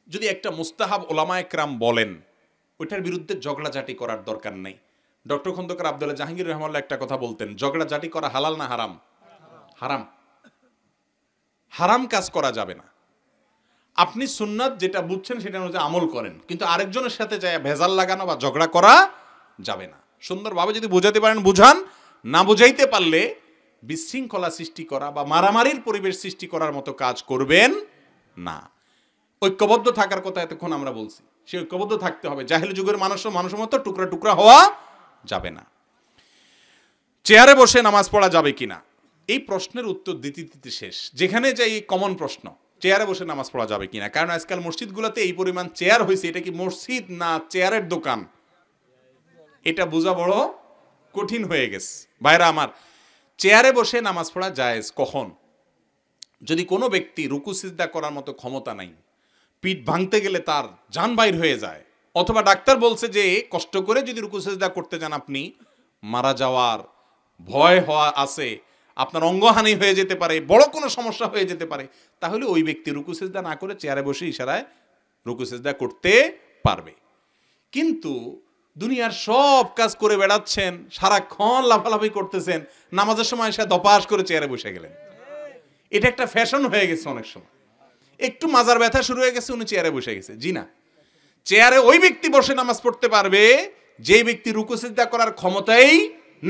যদি একটা মুস্তাহাব ওলামায়ে কেরাম বলেন, ওইটার বিরুদ্ধে ঝগড়াঝাটি করার দরকার নেই। ডক্টর খন্দকার আব্দুল্লাহ জাহাঙ্গীর রহমাল্লাহ একটা কথা বলতেন, ঝগড়াঝাটি করা হালাল না হারাম? হারাম। হারাম কাজ করা যাবে না। আপনি সুন্নাত যেটা বুঝছেন সেটা অনুযায়ী আমল করেন, কিন্তু আরেকজনের সাথে যায় ভেজাল লাগানো বা ঝগড়া করা যাবে না। সুন্দরভাবে যদি বোঝাতে পারেন বুঝান, না বুঝাইতে পারলে বিশৃঙ্খলা সৃষ্টি করা বা মারামারির পরিবেশ সৃষ্টি করার মতো কাজ করবেন না। ঐক্যবদ্ধ থাকার কথা এতক্ষণ আমরা বলছি, সেই ঐক্যবদ্ধ থাকতে হবে। জাহেল যুগের মানুষের মতো টুকরা টুকরা হওয়া যাবে না। চেয়ারে বসে নামাজ পড়া যাবে কিনা, এই প্রশ্নের উত্তর দিতে দিতে শেষ। যেখানে যাই কমন প্রশ্ন, চেয়ারে বসে নামাজ পড়া যাবে কিনা। কারণ আজকাল মসজিদগুলোতে এই পরিমাণ চেয়ার হয়েছে, এটা কি মসজিদ না চেয়ারের দোকান, এটা বোঝা বড় কঠিন হয়ে গেছে। ভাইরা আমার, চেয়ারে বসে নামাজ পড়া জায়েজ কখন? যদি কোনো ব্যক্তি রুকু সিজদা করার মতো ক্ষমতা নাই, পিঠ ভাঙতে গেলে তার জান বাইর হয়ে যায়, অথবা ডাক্তার বলছে যে কষ্ট করে যদি রুকু সিজদা করতে যান আপনি মারা যাওয়ার ভয় হওয়া আছে, আপনার অঙ্গহানি হয়ে যেতে পারে, বড় কোনো সমস্যা হয়ে যেতে পারে, তাহলে ওই ব্যক্তি রুকু সিজদা না করে চেয়ারে বসে ইশারায় রুকু সিজদা করতে পারবে। কিন্তু দুনিয়ার সব কাজ করে বেড়াচ্ছেন, সারাক্ষণ লাফালাফি করতেছেন, নামাজের সময় এসে দপাস করে চেয়ারে বসে গেলেন। এটা একটা ফ্যাশন হয়ে গেছে। অনেক সময় একটু মাজার ব্যথা শুরু হয়ে গেছে, উনি চেয়ারে বসে গেছে। জি না, চেয়ারে ওই ব্যক্তি বসে নামাজ পড়তে পারবে যে ব্যক্তি রুকু সিজদা করার ক্ষমতাই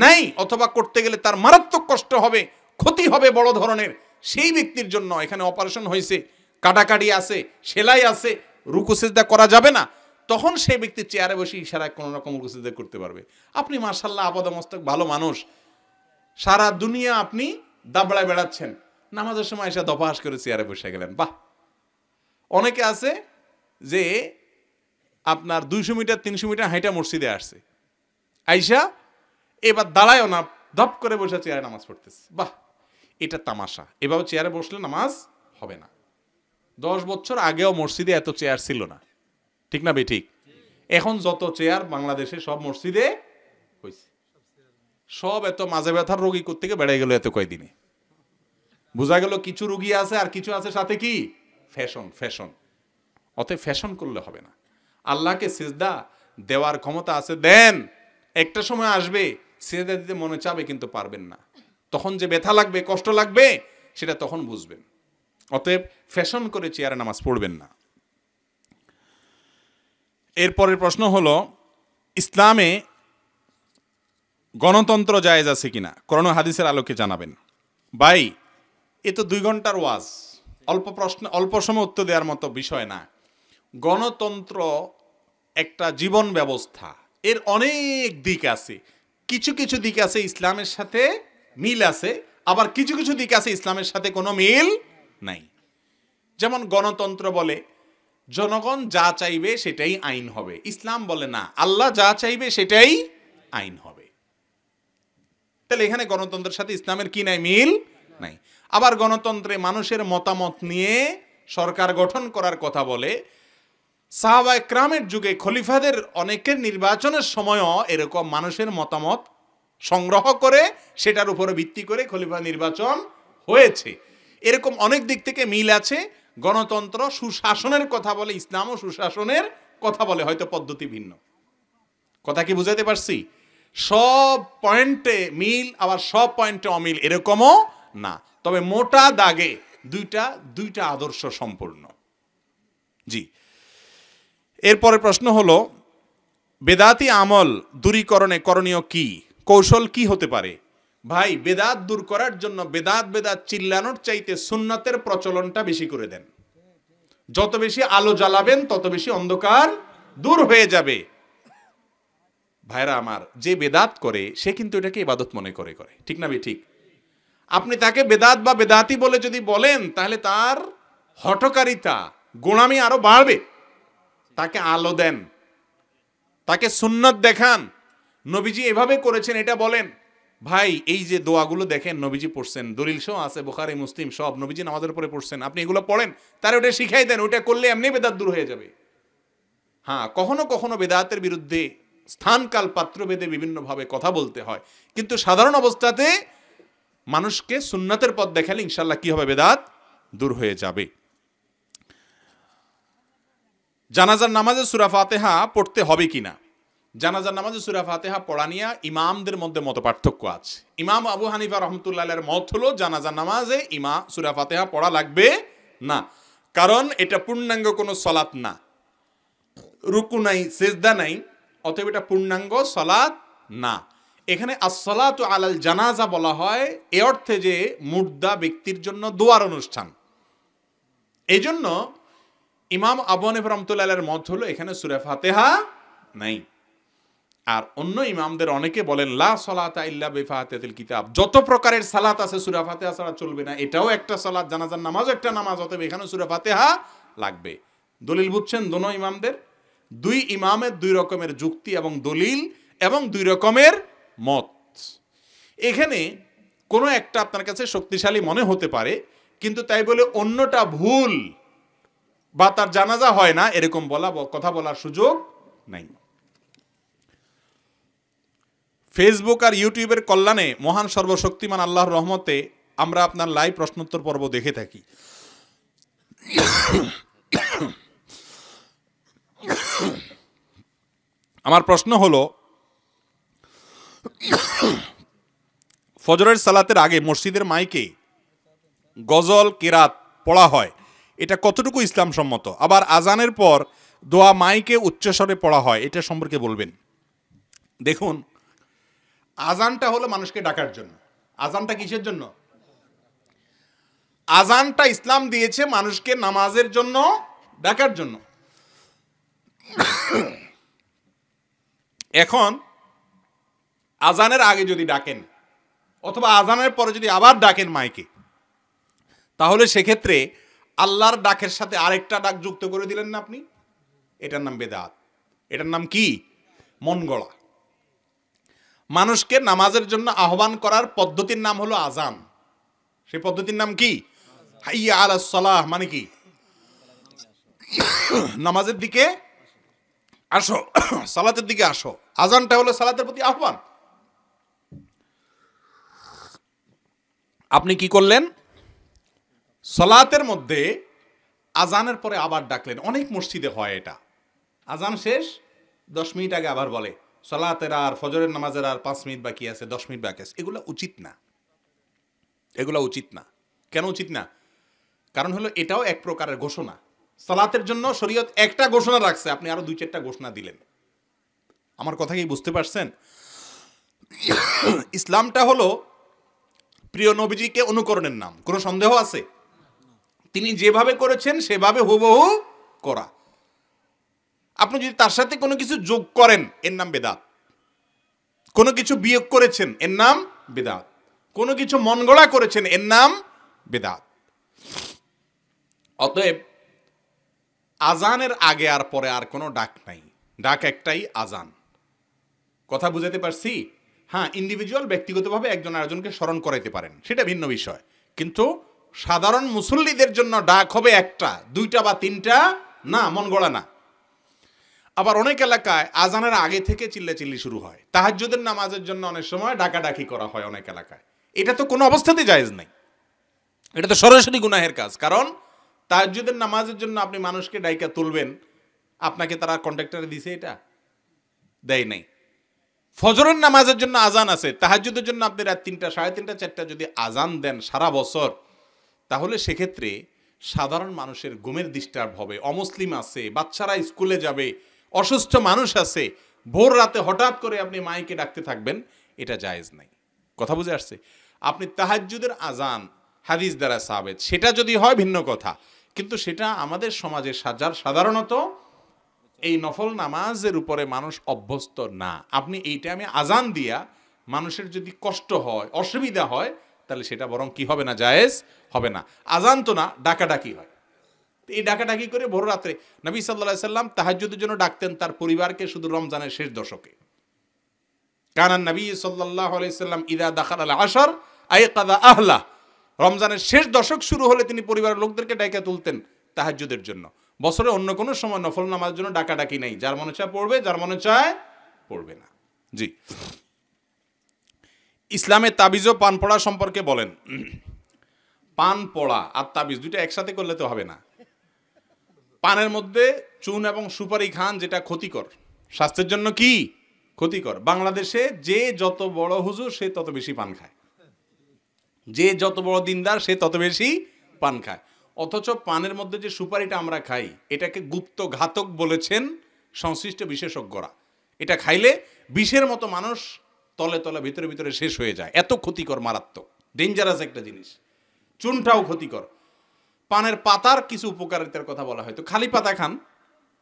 নাই, অথবা করতে গেলে তার মারাত্মক কষ্ট হবে, ক্ষতি হবে বড় ধরনের। সেই ব্যক্তির জন্য এখানে অপারেশন হয়েছে, কাটাকাটি আছে, সেলাই আছে, রুকু সিজদা করা যাবে না, তখন সেই ব্যক্তি চেয়ারে বসে ইশারায় কোনো রকম রুকু সিজদা করতে পারবে। আপনি মাশাআল্লাহ আপাদমস্তক ভালো মানুষ, সারা দুনিয়া আপনি দাবড়ায় বেড়াচ্ছেন, নামাজের সময় এসে দপাস করে চেয়ারে বসে গেলেন। বাহ! অনেকে আছে যে আপনার 200 মিটার 300 মিটার হাইটা মসজিদে আসছে, আইসা এবার দাঁড়ায়ও না, ধপ করে বসে চেয়ারে নামাজ পড়তেছে। বাহ, এটা তামাশা। এভাবে চেয়ারে বসলে নামাজ হবে না। 10 বছর আগেও মসজিদে এত চেয়ার ছিল না, ঠিক না বেঠিক? এখন যত চেয়ার বাংলাদেশে সব মসজিদে হয়েছে, সব এত মাঝে ব্যথার রোগী কোত্থেকে বেড়ে গেল এত কয়দিনে। বোঝা গেল কিছু রুগী আছে, আর কিছু আছে সাথে কি ফ্যাশন। ফ্যাশন, অতএব ফ্যাশন করলে হবে না। আল্লাহকে সিজদা দেওয়ার ক্ষমতা আছে, দেন। একটা সময় আসবে সিজদা দিতে মনে চাবে কিন্তু পারবেন না, তখন যে ব্যথা লাগবে, কষ্ট লাগবে, সেটা তখন বুঝবেন। অতএব ফ্যাশন করে চেয়ারে নামাজ পড়বেন না। এরপরের প্রশ্ন হলো, ইসলামে গণতন্ত্র জায়েজ আছে কিনা, কোরআন ও হাদিসের আলোকে জানাবেন। ভাই, এ তো 2 ঘন্টার ওয়াজ, অল্প প্রশ্ন অল্প সময় উত্তর দেওয়ার মতো বিষয় না। গণতন্ত্র একটা জীবন ব্যবস্থা, এর অনেক দিক আছে। কিছু কিছু দিক আছে ইসলামের সাথে মিল আছে, আবার কিছু কিছু দিক আছে ইসলামের সাথে কোনো মিল নাই। যেমন গণতন্ত্র বলে জনগণ যা চাইবে সেটাই আইন হবে, ইসলাম বলে না, আল্লাহ যা চাইবে সেটাই আইন হবে। তাহলে এখানে গণতন্ত্রের সাথে ইসলামের কি নাই? মিল নাই। আবার গণতন্ত্রে মানুষের মতামত নিয়ে সরকার গঠন করার কথা বলে। সাহাবা একরামের যুগে খলিফাদের অনেকের নির্বাচনের সময়ও এরকম মানুষের মতামত সংগ্রহ করে সেটার উপরে ভিত্তি করে খলিফা নির্বাচন হয়েছে। এরকম অনেক দিক থেকে মিল আছে। গণতন্ত্র সুশাসনের কথা বলে, ইসলামও সুশাসনের কথা বলে, হয়তো পদ্ধতি ভিন্ন। কথা কি বুঝাতে পারছি? সব পয়েন্টে মিল, আবার সব পয়েন্টে অমিল এরকমও না, তবে মোটা দাগে দুইটা আদর্শ সম্পূর্ণ। জি। এরপরে প্রশ্ন হলো, বেদাতি আমল দূরীকরণে করণীয় কি, কৌশল কি হতে পারে? ভাই, বেদাত দূর করার জন্য বেদাত চিল্লানোর চাইতে সুন্নাতের প্রচলনটা বেশি করে দেন। যত বেশি আলো জ্বালাবেন তত বেশি অন্ধকার দূর হয়ে যাবে। ভাইরা আমার, যে বেদাত করে সে কিন্তু এটাকে ইবাদত মনে করে, ঠিক না? ঠিক। আপনি তাকে বেদাত বা বেদাতি বলে যদি বলেন, তাহলে তার হঠকারিতা, গোলামি আরো বাড়বে। তাকে আলো দেন, তাকে সুন্নাত দেখান, নবীজি এভাবে করেছেন এটা বলেন। ভাই, এই যে দোয়াগুলো দেখেন নবীজি পড়ছেন, দলিল সহ আছে, বুখারী মুসলিম সব, নবীজি নামাজের পরে পড়ছেন, আপনি এগুলো পড়েন, তার ওটা শিখাই দেন, ওটা করলে এমনি বেদাত দূর হয়ে যাবে। হ্যাঁ, কখনো কখনো বেদাতের বিরুদ্ধে স্থান কাল পাত্র ভেদে বিভিন্নভাবে কথা বলতে হয়, কিন্তু সাধারণ অবস্থাতে মানুষকে সুন্নাতের পথ দেখালে ইনশাল্লাহ কি হবে? বেদাত দূর হয়ে যাবে। জানাজার নামাজে সূরা ফাতিহা পড়তে হবে কিনা? জানাজার নামাজে সূরা ফাতিহা পড়া নিয়ে ইমামদের মধ্যে মত পার্থক্য আছে। ইমাম আবু হানিফা রাহমাতুল্লাহির মত হলো জানাজার নামাজে সূরা ফাতিহা পড়া লাগবে না, কারণ এটা পূর্ণাঙ্গ কোনো সালাত না, রুকু নাই, সিজদা নাই, অতএব এটা পূর্ণাঙ্গ সালাত না। এখানে আসসালাতু আলাল জানাজা বলা হয় এ অর্থে যে মুর্দা ব্যক্তির জন্য দোয়ার অনুষ্ঠান। এই জন্য ইমাম আবু হানিফা রাহমাতুল্লাহির মত হলো এখানে সূরা ফাতিহা নাই। আর অন্য ইমামদের অনেকে বলেন লা সালাতা ইল্লা বিফাতিহাতিল কিতাব, যত প্রকারের সালাত আছে সূরা ফাতিহা ছাড়া চলবে না, এটাও একটা সালাত, জানাজার নামাজও একটা নামাজ, অতএব এখানে সূরা ফাতিহা লাগবে। দলিল বুঝছেন দোনো ইমামদের? 2 ইমামের 2 রকমের যুক্তি এবং দলিল এবং 2 রকমের মত। এখানে কোনো একটা আপনার কাছে শক্তিশালী মনে হতে পারে, কিন্তু তাই বলে অন্যটা ভুল বা তার জানাজা হয় না এরকম কথা বলার সুযোগ নাই। ফেসবুক আর ইউটিউবের কল্যাণে মহান সর্বশক্তিমান আল্লাহর রহমতে আমরা আপনার লাইভ প্রশ্নোত্তর পর্ব দেখে থাকি। আমার প্রশ্ন হলো, ফজরের সালাতের আগে মসজিদের মাইকে গজল কিরাত পড়া হয়, এটা কতটুকু ইসলাম সম্মত? আবার আজানের পর দোয়া মাইকে উচ্চস্বরে পড়া হয়, এটা সম্পর্কে বলবেন। দেখুন, আজানটা হলো মানুষকে ডাকার জন্য। আজানটা কিসের জন্য? আজানটা ইসলাম দিয়েছে মানুষকে নামাজের জন্য, ডাকার জন্য। এখন আজানের আগে যদি ডাকেন অথবা আজানের পরে যদি আবার ডাকেন মাইকে, তাহলে সেক্ষেত্রে আল্লাহর ডাকের সাথে আরেকটা ডাক যুক্ত করে দিলেন না আপনি। এটার নাম বেদাত। এটার নাম কি? মন গড়া। মানুষকে নামাজের জন্য আহ্বান করার পদ্ধতির নাম হলো আজান। সেই পদ্ধতির নাম কি? হাইয়া আলাস সালাহ, মানে কি? নামাজের দিকে আসো, সালাতের দিকে আসো। আজানটা হলো সালাতের প্রতি আহ্বান। আপনি কি করলেন? সালাতের মধ্যে আজানের পরে আবার ডাকলেন। অনেক মসজিদে হয় এটা। আজান শেষ 10 মিনিট আগে আবার বলে সালাতের আর ফজরের নামাজের আর 5 মিনিট বাকি আছে, 10 মিনিট বাকি আছে। এগুলো উচিত না, এগুলো উচিত না। কেন উচিত না? কারণ হলো এটাও এক প্রকারের ঘোষণা। সালাতের জন্য শরীয়ত একটা ঘোষণা রাখছে, আপনি আরো 2-4টা ঘোষণা দিলেন। আমার কথা কি বুঝতে পারছেন? ইসলামটা হলো প্রিয় নবীজিকে অনুকরণের নাম। কোনো সন্দেহ আছে? তিনি যেভাবে করেছেন সেভাবে হুবহু করা। আপনি যদি তার সাথে কোনো কিছু যোগ করেন, এর নাম বেদাত। কোনো কিছু বিয়োগ করেছেন, এর নাম বেদাত। কোনো কিছু মন গড়া করেছেন, এর নাম বেদাত। অতএব আজানের আগে আর পরে আর কোনো ডাক নাই, ডাক একটাই, আজান। কথা বুঝাতে পারছি? হ্যাঁ, ইন্ডিভিজুয়াল ব্যক্তিগতভাবে একজন আরেকজনকে স্মরণ করাইতে পারেন, সেটা ভিন্ন বিষয়। কিন্তু সাধারণ মুসল্লিদের জন্য ডাক হবে একটা, 2টা বা 3টা না, মন গড়া না। আবার অনেক এলাকায় আজানের আগে থেকে চিল্লাচিল্লি শুরু হয়। তাহাজ্জুদের নামাজের জন্য অনেক সময় ডাকাডাকি করা হয় অনেক এলাকায়। এটা তো কোনো অবস্থাতেই জায়েজ নাই। এটা তো সরাসরি গুনাহের কাজ। কারণ তাহাজ্জুদের নামাজের জন্য আপনি মানুষকে ডাইকা তুলবেন, আপনাকে তারা কন্ট্রাক্টরে দিছে? এটা দেয় নাই। ফজরের নামাজের জন্য আজান আছে, তাহাজ্জুদের জন্য আপনি রাত 3টা, 3:30, 4টা যদি আজান দেন সারা বছর, তাহলে সেক্ষেত্রে সাধারণ মানুষের ঘুমের ডিস্টার্ব হবে। অমুসলিম আছে, বাচ্চারা স্কুলে যাবে, অসুস্থ মানুষ আছে, ভোর রাতে হঠাৎ করে আপনি মাইকে ডাকতে থাকবেন, এটা জায়েজ নাই। কথা বুঝে আসছে? আপনি তাহাজ্জুদের আজান হাদিস দ্বারা সাবেত, সেটা যদি হয় ভিন্ন কথা। কিন্তু সেটা আমাদের সমাজে সাধারণত এই নফল নামাজের উপরে মানুষ অভ্যস্ত না। আপনি এইটা আমি আজান দিয়া মানুষের যদি কষ্ট হয়, অসুবিধা হয়, তাহলে সেটা বরং কি হবে না? জায়েজ হবে না। আজান তো না, ডাকাডাকি হয়। এই ডাকাডাকি করে ভোর রাত্রে নবী সাল্লাল্লাহু আলাইহি সাল্লাম তাহাজ্জুদের জন্য ডাকতেন তার পরিবারকে শুধু রমজানের শেষ দশকে। কানান নবী সাল্লাল্লাহু আলাইহি সাল্লাম ইদা দাখাল আল আশর আইকাযা আহলা। রমজানের শেষ দশক শুরু হলে তিনি পরিবারের লোকদেরকে ডাকা তুলতেন তাহাজ্জুদের জন্য। বছরে অন্য কোনো সময় নফল নামাজের জন্য ডাকাডাকি নেই। যার মনে চায় পড়বে, যার মনে চায় পড়বে না। জি, ইসলামে তাবিজ ও পান পড়া সম্পর্কে বলেন। পান পড়া আর তাবিজ দুইটা একসাথে করলে তো হবে না। পানের মধ্যে চুন এবং সুপারি খান, যেটা ক্ষতিকর, স্বাস্থ্যের জন্য কি ক্ষতিকর। বাংলাদেশে যে যত বড় হুজুর সে তত বেশি পান খায়, যে যত বড় দিনদার সে তত বেশি পান খায়। অথচ পানের মধ্যে যে সুপারিটা আমরা খাই, এটাকে গুপ্ত ঘাতক বলেছেন সংশ্লিষ্ট বিশেষজ্ঞরা। এটা খাইলে বিষের মতো মানুষ তলে তলে ভিতরে ভিতরে শেষ হয়ে যায়। এত ক্ষতিকর, মারাত্মক, ডেঞ্জারাস একটা জিনিস। চুনটাও ক্ষতিকর। পানের পাতার কিছু উপকারিতার কথা বলা হয়, তো খালি পাতা খান,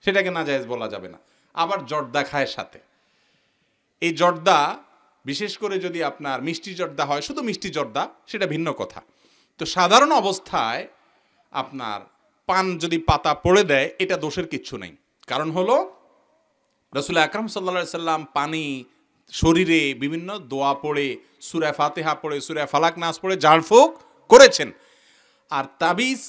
সেটাকে নাজায়েজ বলা যাবে না। আবার জর্দা খায় সাথে। এই জর্দা বিশেষ করে যদি আপনার মিষ্টি জর্দা হয়, শুধু মিষ্টি জর্দা, সেটা ভিন্ন কথা। তো সাধারণ অবস্থায় আপনার পান যদি পাতা পড়ে দেয়, এটা দোষের কিচ্ছু নেই। কারণ হলো রাসূল আকরাম সাল্লাল্লাহু আলাইহি সাল্লাম পানি শরীরে বিভিন্ন দোয়া পড়ে, সূরা ফাতিহা পড়ে, সূরা ফালাক নাস পড়ে ঝাড়ফুঁক করেছেন। আর তাবিজ,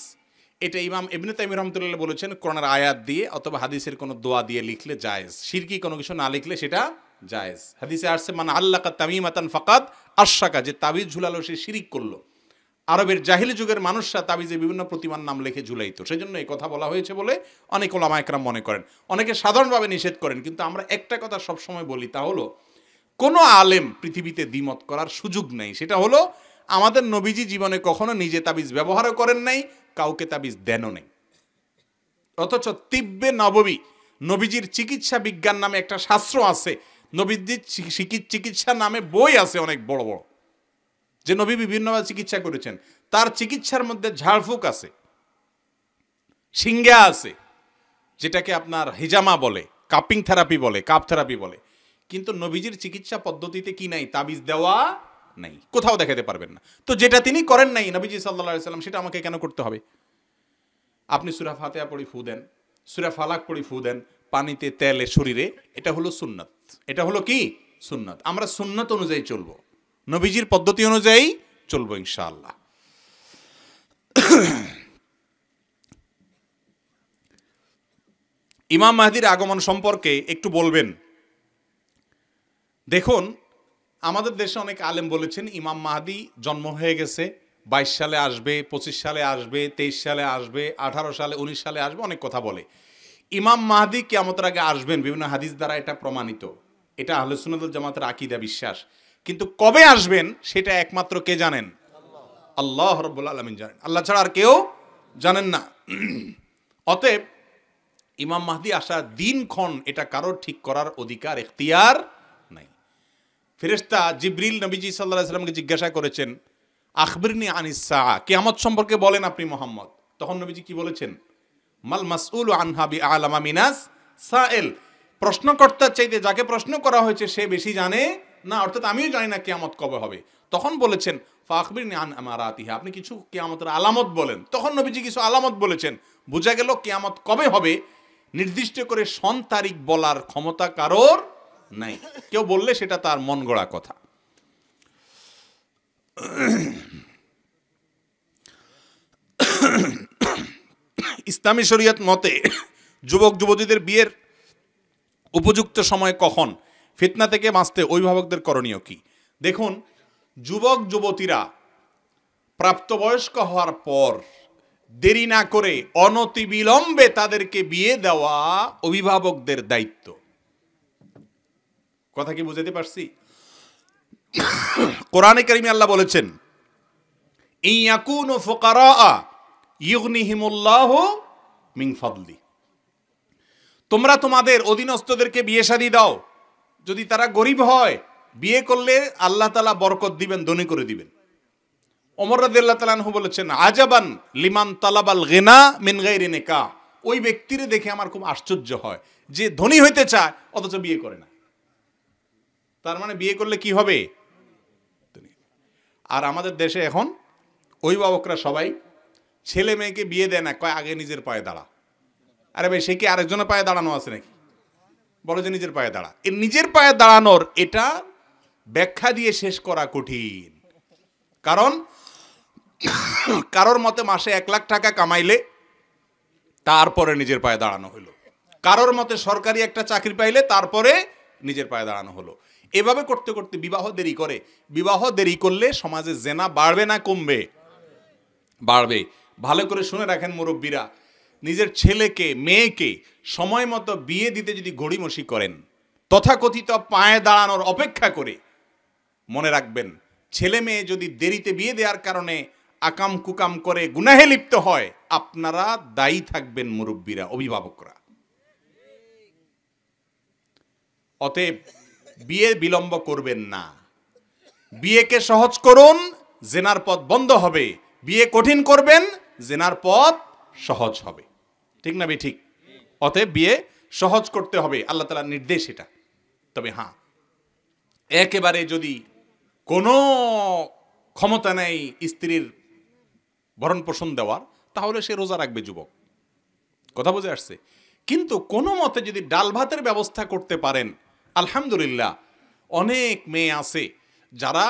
এটা ইমাম ইবনে তাইমিয়া রাহমাতুল্লাহ বলেছেন কোরআনের আয়াত দিয়ে অথবা হাদিসের কোনো দোয়া দিয়ে লিখলে জায়েজ। শিরকি কোনো কিছু না লিখলে সেটা জায়েজ। হাদিসে আসছে মান আল্লাকা তামিমাতান ফাকাদ আশরাকা, যে তাবিজ ঝুলালো সে শিরিক করলো। আরবের জাহিলি যুগের মানুষরা তাবিজে বিভিন্ন প্রতিমার নাম লিখে ঝুলাইতো, সেই জন্য এই কথা বলা হয়েছে বলে অনেক ওলামা একরাম মনে করেন। অনেকে সাধারণভাবে নিষেধ করেন, কিন্তু আমরা একটা কথা সবসময় বলি, তা হলো কোনো আলেম পৃথিবীতে দ্বিমত করার সুযোগ নেই। সেটা হলো আমাদের নবীজি জীবনে কখনো নিজে তাবিজ ব্যবহারও করেন নাই, কাউকে তাবিজ দেনও নেই। অথচ তিব্বে নববী, নবীজির চিকিৎসা বিজ্ঞান নামে একটা শাস্ত্র আছে, নবীজির চিকিৎসা নামে বই আছে অনেক বড় বড়, যে নবী বিভিন্নভাবে চিকিৎসা করেছেন। তার চিকিৎসার মধ্যে ঝাড়ফুঁক আছে, সিঙ্গা আছে, যেটাকে আপনার হিজামা বলে, কাপিং থেরাপি বলে, কাপ থেরাপি বলে। কিন্তু নবীজির চিকিৎসা পদ্ধতিতে কি নাই? তাবিজ দেওয়া নাই, কোথাও দেখাতে পারবেন না। তো যেটা তিনি করেন নাই নবীজি সাল্লাল্লাহু আলাইহি সাল্লাম, সেটা আমাকে কেন করতে হবে? আপনি সূরা ফাতিহা পড়ি ফু দেন, সূরা ফালাক পড়ি ফু দেন, পানিতে তেলে শরীরে, এটা হলো সুন্নাত। এটা হলো কি? সুন্নাত। আমরা সুন্নাত অনুযায়ী চলবো, নবীজির পদ্ধতি অনুযায়ী চলবো ইনশাআল্লাহ। ইমাম মাহদির আগমন সম্পর্কে একটু বলবেন। দেখুন, আমাদের দেশে অনেক আলেম বলেছেন ইমাম মাহদি জন্ম হয়ে গেছে, 22 সালে আসবে, 25 সালে আসবে, 23 সালে আসবে, 18 সালে, 19 সালে আসবে, অনেক কথা বলে। ইমাম মাহদি কিয়ামতের আগে আসবেন, বিভিন্ন হাদিস দ্বারা এটা প্রমাণিত, এটা আহলে সুন্নাত ওয়াল জামাতের আকীদা, বিশ্বাস। কিন্তু কবে আসবেন সেটা একমাত্র কে জানেন? আল্লাহ রাব্বুল আলামিন জানেন, আল্লাহ ছাড়া আর কেউ জানেন না। অতএব ইমাম মাহদি আসার দিনক্ষণ এটা কারোর ঠিক করার অধিকার, এখতিয়ার নাই। ফেরেশতা জিবরিল নবীজি সাল্লাল্লাহু আলাইহি সাল্লামকে জিজ্ঞাসা করেছেন, আখবিরনি আনিস সাআ, কিয়ামত সম্পর্কে বলেন আপনি মুহাম্মদ। তখন নবীজি কি বলেছেন? মাল মাসউলু আনহা বিআলামা মিনাস সাইল, প্রশ্নকর্তার চাইতে যাকে প্রশ্ন করা হয়েছে সে বেশি জানে না, অর্থাৎ আমিও জানি না কিয়ামত কবে হবে। তখন বলেছেন ফাখবিরনি আন আমারাতিহা, আপনি কিছু কিয়ামতের আলামত বলেন। তখন নবীজি কিছু আলামত বলেছেন। বোঝা গেল কিয়ামত কবে হবে নির্দিষ্ট করে সন তারিখ বলার ক্ষমতা কারোর নাই। কেউ বললে সেটা তার মন গড়া কথা। ইসলামী শরীয়ত মতে যুবক যুবতীদের বিয়ের উপযুক্ত সময় কখন? ফিতনা থেকে বাঁচতে অভিভাবকদের করণীয় কি? দেখুন, যুবক যুবতীরা প্রাপ্তবয়স্ক হওয়ার পর দেরি না করে অনতিবিলম্বে তাদেরকে বিয়ে দেওয়া অভিভাবকদের দায়িত্ব। কথা কি বুঝাতে পারছি? কোরআনে কারিমে আল্লাহ বলেছেন, ইয়াকুনু ফুকারা ইউগনিহিমুল্লাহু মিন ফাদলি, তোমরা তোমাদের অধীনস্থদেরকে বিয়ে শাদী দাও, যদি তারা গরিব হয় বিয়ে করলে আল্লাহ তাআলা বরকত দিবেন, ধনী করে দিবেন। ওমর রাদিয়াল্লাহু তাআলা আনহু বলেছেন, আজাবান লিমান তালাবাল গিনা মিন গায়রি নিকাহ, ওই ব্যক্তিরে দেখে আমার খুব আশ্চর্য হয় যে ধনী হইতে চায় অথচ বিয়ে করে না। তার মানে বিয়ে করলে কি হবে? আর আমাদের দেশে এখন অভিভাবকরা সবাই ছেলে মেয়েকে বিয়ে দেয় না, কয় আগে নিজের পায়ে দাঁড়া। আরে ভাই, সে কি আরেকজনের পায়ে দাঁড়ানো আছে নাকি? বলো যে নিজের পায়ে দাঁড়া। এই নিজের পায়ে দাঁড়ানোর এটা ব্যাখ্যা দিয়ে শেষ করা কঠিন। কারণ কারোর মতে মাসে 1 লাখ টাকা কামাইলে তারপরে নিজের পায়ে দাঁড়ানো হলো, কারোর মতে সরকারি একটা চাকরি পাইলে তারপরে নিজের পায়ে দাঁড়ানো হলো। এভাবে করতে করতে বিবাহ দেরি করে। বিবাহ দেরি করলে সমাজে জেনা বাড়বে না কমবে? বাড়বে। ভালো করে শুনে রাখেন মুরব্বীরা, নিজের ছেলেকে মেয়েকে সময় মতো বিয়ে দিতে যদি গড়িমসি করেন, তথাকথিত পায়ে দাঁড়ানোর অপেক্ষা করে, মনে রাখবেন ছেলে মেয়ে যদি দেরিতে বিয়ে দেওয়ার কারণে আকাম কুকাম করে গুনাহে লিপ্ত হয়, আপনারা দায়ী থাকবেন মুরব্বীরা, অভিভাবকরা। অতএব বিয়ে বিলম্ব করবেন না, বিয়েকে সহজ করুন, জেনার পথ বন্ধ হবে। বিয়ে কঠিন করবেন, জেনার পথ সহজ হবে। ঠিক না বে ঠিক? অতএব বিয়ে সহজ করতে হবে, আল্লাহ তাআলার নির্দেশ এটা। তবে হ্যাঁ, একেবারে যদি কোনো ক্ষমতা নেই স্ত্রীর ভরণ পোষণ দেওয়ার, তাহলে সে রোজা রাখবে যুবক। কথা বুঝে আসছে? কিন্তু কোনো মতে যদি ডাল ভাতের ব্যবস্থা করতে পারেন, আলহামদুলিল্লাহ। অনেক মেয়ে আছে যারা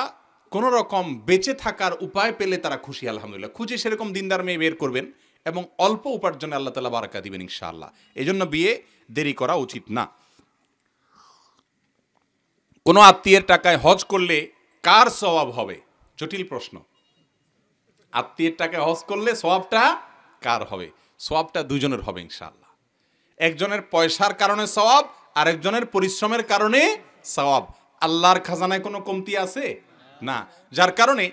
কোনো রকম বেঁচে থাকার উপায় পেলে তারা খুশি, আলহামদুলিল্লাহ। খুঁজে সেরকম দিনদার মেয়ে বের করবেন এবং অল্প উপার্জনে আল্লাহ তাআলা বারাকা দিবেন ইনশাআল্লাহ। এই জন্য বিয়ে দেরি করা উচিত না। কোনো আত্মীয়ের টাকায় হজ করলে কার সওয়াব হবে? জটিল প্রশ্ন। আত্মীয়ের টাকায় হজ করলে সওয়াবটা কার হবে? সওয়াবটা দুজনের হবে ইনশাআল্লাহ। একজনের পয়সার কারণে সওয়াব, আরেকজনের পরিশ্রমের কারণে সওয়াব। আল্লাহর খাজানায় কোনো কমতি আছে না। যার কারণে